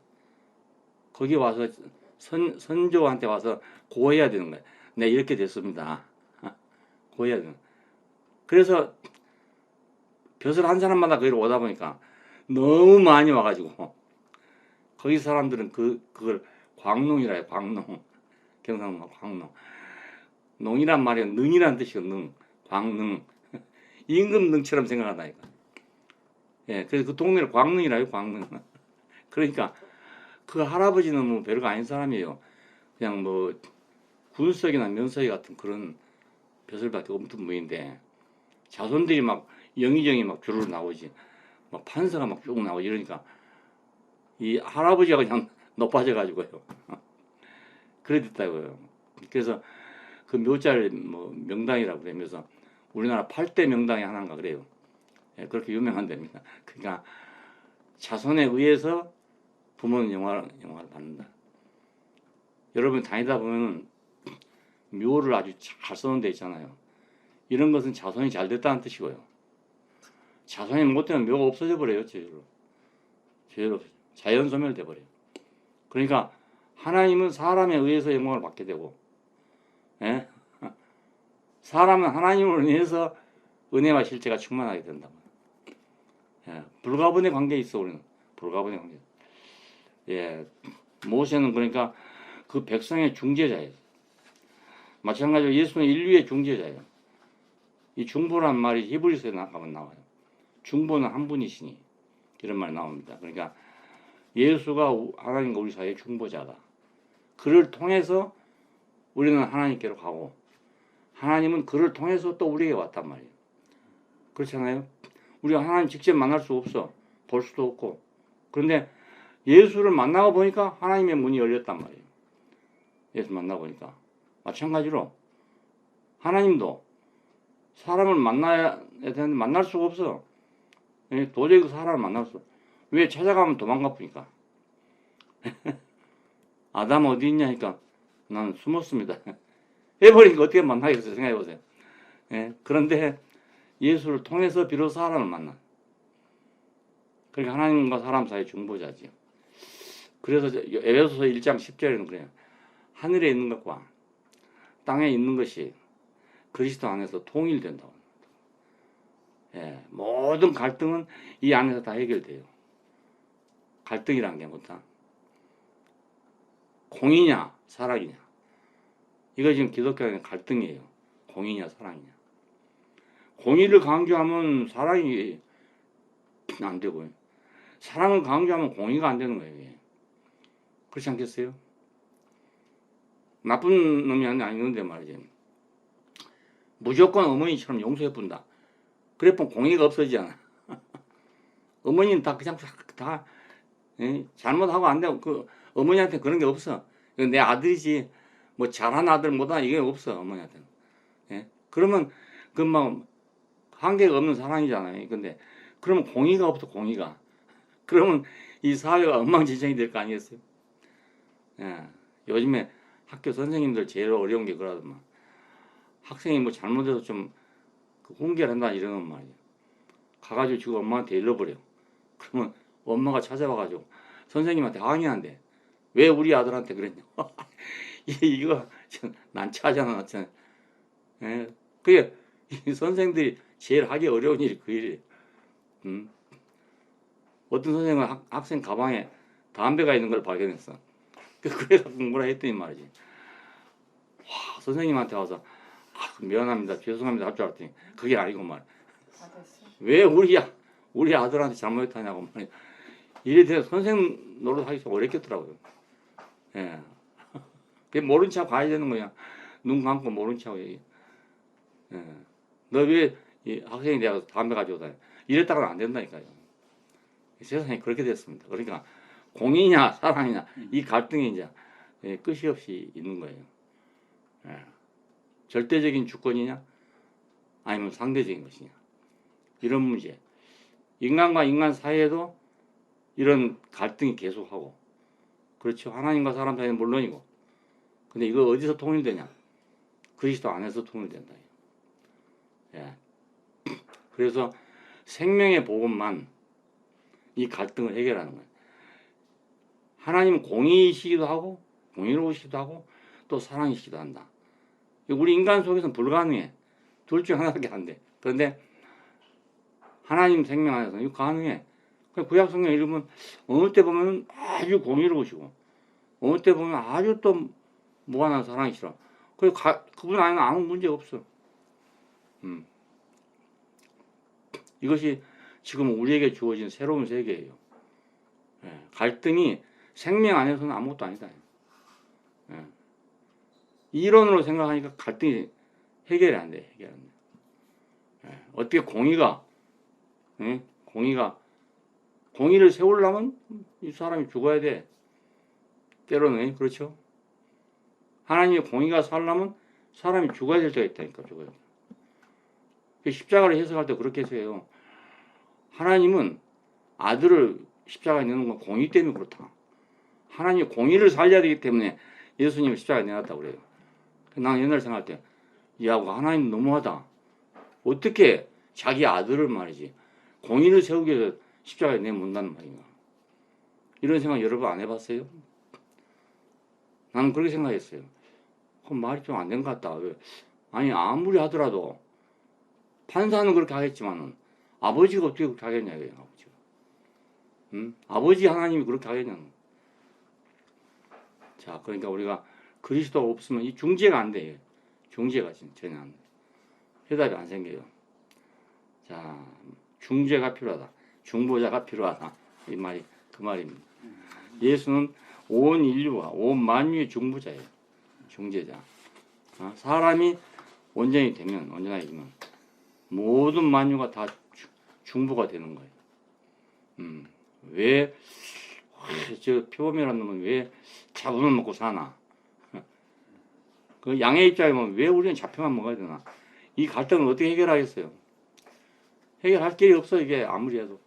거기 와서 선조한테 와서 고해야 되는 거야. 네, 이렇게 됐습니다. 고해야 되는. 그래서 벼슬 한 사람마다 거기로 오다 보니까 너무 많이 와가지고 거기 사람들은 그걸 광농이라 해요. 광농. 경상도 광농. 농이란 말이 능이란 뜻이요. 능. 광능. 임금 능처럼 생각한다니까. 예, 그래서 그 동네를 광능이라 해요. 광능. 그러니까 그 할아버지는 뭐 별거 아닌 사람이에요. 그냥 뭐 군석이나 면석이 같은 그런 벼슬밖에 없던 분인데 자손들이 막 영의정이 막 줄을 나오지. 막 판사가 막 쭉 나오지. 이러니까 이 할아버지가 그냥 높아져가지고요. 그래 됐다고요. 그래서 그 묘자를 뭐 명당이라고 그러면서 우리나라 8대 명당이 하나인가 그래요. 예, 그렇게 유명한 데입니다. 그러니까 자손에 의해서 부모는 영화를 받는다. 여러분 다니다 보면은 묘를 아주 잘 써놓은 데 있잖아요. 이런 것은 자손이 잘 됐다는 뜻이고요. 자손이 못되면 묘가 없어져 버려요. 제대로 자연 소멸돼 버려요. 그러니까 하나님은 사람에 의해서 영광을 받게 되고, 예? 사람은 하나님을 위해서 은혜와 실제가 충만하게 된다. 예, 불가분의 관계에 있어 우리는 불가분의 관계. 예, 모세는 그러니까 그 백성의 중재자예요. 마찬가지로 예수는 인류의 중재자예요. 이 중보란 말이 히브리서에 가면 나와요. 중보는 한 분이시니 이런 말이 나옵니다. 그러니까 예수가 하나님과 우리 사이의 중보자다. 그를 통해서 우리는 하나님께로 가고 하나님은 그를 통해서 또 우리에게 왔단 말이에요. 그렇잖아요. 우리가 하나님 직접 만날 수 없어. 볼 수도 없고. 그런데 예수를 만나고 보니까 하나님의 문이 열렸단 말이에요. 예수 만나고 보니까. 마찬가지로 하나님도 사람을 만나야 되는데 만날 수가 없어. 도저히 그 사람을 만날 수 없어. 왜 찾아가면 도망가 보니까. 아담 어디 있냐 하니까 나는 숨었습니다. 해버리니까 어떻게 만나겠어요. 생각해보세요. 예, 그런데 예수를 통해서 비로소 사람을 만나. 그러니까 하나님과 사람 사이 중보자지요. 그래서 에베소서 1장 10절에는 그래요. 하늘에 있는 것과 땅에 있는 것이 그리스도 안에서 통일된다고. 예, 모든 갈등은 이 안에서 다 해결돼요. 갈등이란 게 뭐다? 공이냐 사랑이냐. 이거 지금 기독교의 갈등이에요. 공이냐 사랑이냐. 공의를 강조하면 사랑이 안 되고요. 사랑을 강조하면 공의가 안 되는 거예요. 이게. 그렇지 않겠어요? 나쁜 놈이 아니는데 말이지. 무조건 어머니처럼 용서해 본다. 그래 보면 공의가 없어지잖아. 어머니는 다 그냥 다 잘못하고 안 되고 그 어머니한테 그런 게 없어. 내 아들이지 뭐 잘한 아들 못한 이게 없어 어머니한테는. 예? 그러면 그 막 한계가 없는 사랑이잖아요. 근데 그러면 공의가 없어 공의가. 그러면 이 사회가 엉망진창이 될 거 아니겠어요? 예. 요즘에 학교 선생님들 제일 어려운 게 그러더만 학생이 뭐 잘못해서 좀 훈계를 한다 이러는 말이에요. 가가지고 지금 엄마한테 일러버려. 그러면 엄마가 찾아와가지고 선생님한테 항의한대. 왜 우리 아들한테 그랬냐? 이거 난처하잖아. 예. 그게 선생들이 제일 하기 어려운 일이 그 일이에요. 어떤 선생님은 학생 가방에 담배가 있는 걸 발견했어. 그래서 공부를 했더니 말이지. 와, 선생님한테 와서 미안합니다, 죄송합니다 할 줄 알았더니 그게 아니고 말. 왜 우리 아들한테 잘못했냐고 말. 이래 돼서 선생님 노릇하기 좀 어렵겠더라고요. 예. 그 모른 척 가야 되는 거야. 눈 감고 모른 척. 예. 너 왜 학생이 돼서 담배 가지고 다녀? 이랬다가는 안 된다니까요. 세상이 그렇게 됐습니다. 그러니까 공이냐 사랑이냐 이 갈등이 이제 끝이 없이 있는 거예요. 예. 절대적인 주권이냐 아니면 상대적인 것이냐 이런 문제. 인간과 인간 사이에도 이런 갈등이 계속하고 그렇죠. 하나님과 사람 사이는 물론이고 근데 이거 어디서 통일되냐? 그리스도 안에서 통일된다. 예. 그래서 생명의 복음만 이 갈등을 해결하는 거예요. 하나님은 공의이시기도 하고 공의로우시기도 하고 또 사랑이시기도 한다. 우리 인간 속에서는 불가능해. 둘 중 하나밖에 안 돼. 그런데 하나님 생명 안에서는 이거 가능해. 구약 성경 읽으면 어느 때 보면 아주 공의로우시고 어느 때 보면 아주 또 무한한 사랑이시라. 그분 안에는 아무 문제가 없어. 이것이 지금 우리에게 주어진 새로운 세계예요. 예. 갈등이 생명 안에서는 아무것도 아니다. 예. 이론으로 생각하니까 갈등이 해결이 안 돼. 해결 안 돼. 예. 어떻게 공의가 공의를 세우려면 이 사람이 죽어야 돼. 때로는 그렇죠. 하나님의 공의가 살려면 사람이 죽어야 될 때가 있다니까. 죽어야 돼. 십자가를 해석할 때 그렇게 해서요. 하나님은 아들을 십자가에 내는 건 공의 때문에 그렇다. 하나님이 공의를 살려야 되기 때문에 예수님을 십자가에 내놨다고 그래요. 나는 옛날에 생각할 때 야, 하나님 너무하다. 어떻게 자기 아들을 말이지 공의를 세우기 위해서 십자가에 내몬다는 말인가. 이런 생각 여러 번 안 해봤어요? 나는 그렇게 생각했어요. 그럼 말이 좀 안 된 것 같다. 왜? 아니 아무리 하더라도 판사는 그렇게 하겠지만은 아버지가 어떻게 그렇게 하겠냐 이거예요. 아버지가. 아버지 하나님이 그렇게 하겠냐는. 자, 그러니까 우리가 그리스도가 없으면 이 중재가 안 돼요. 중재가 전혀 안 돼. 해답이 안 생겨요. 자, 중재가 필요하다. 중보자가 필요하다. 이 말이 그 말입니다. 예수는 온 인류와 온 만유의 중보자예요. 중재자. 사람이 온전히 되면 온전하게 되면 모든 만유가 다 중보가 되는 거예요. 왜 저 표범이라는 놈은 왜 잡으면 먹고 사나? 그 양의 입장에 보면 왜 우리는 잡혀만 먹어야 되나? 이 갈등을 어떻게 해결하겠어요? 해결할 길이 없어. 이게 아무리 해도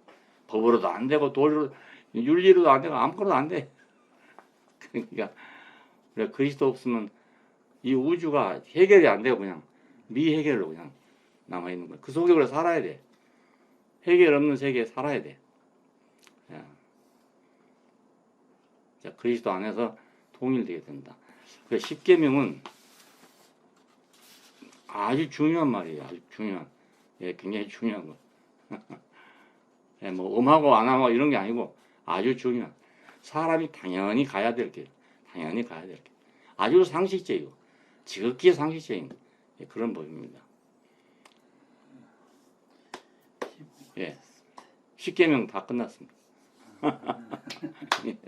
법으로도 안 되고 도리로 윤리로도 안 되고 아무거나도 안 돼. 그러니까 그리스도 없으면 이 우주가 해결이 안 되고 그냥 미해결로 그냥 남아 있는 거야. 그 속에 우리가 살아야 돼. 해결 없는 세계에 살아야 돼. 자, 그리스도 안에서 통일되게 된다. 그 십계명은 아주 중요한 말이에요. 아주 중요한. 예, 굉장히 중요한 거. 예, 뭐 음하고 안 하고 이런 게 아니고 아주 중요한. 사람이 당연히 가야 될 길. 당연히 가야 될 길. 아주 상식적이고 지극히 상식적인 그런 법입니다. 예, 십계명 다 끝났습니다. 예.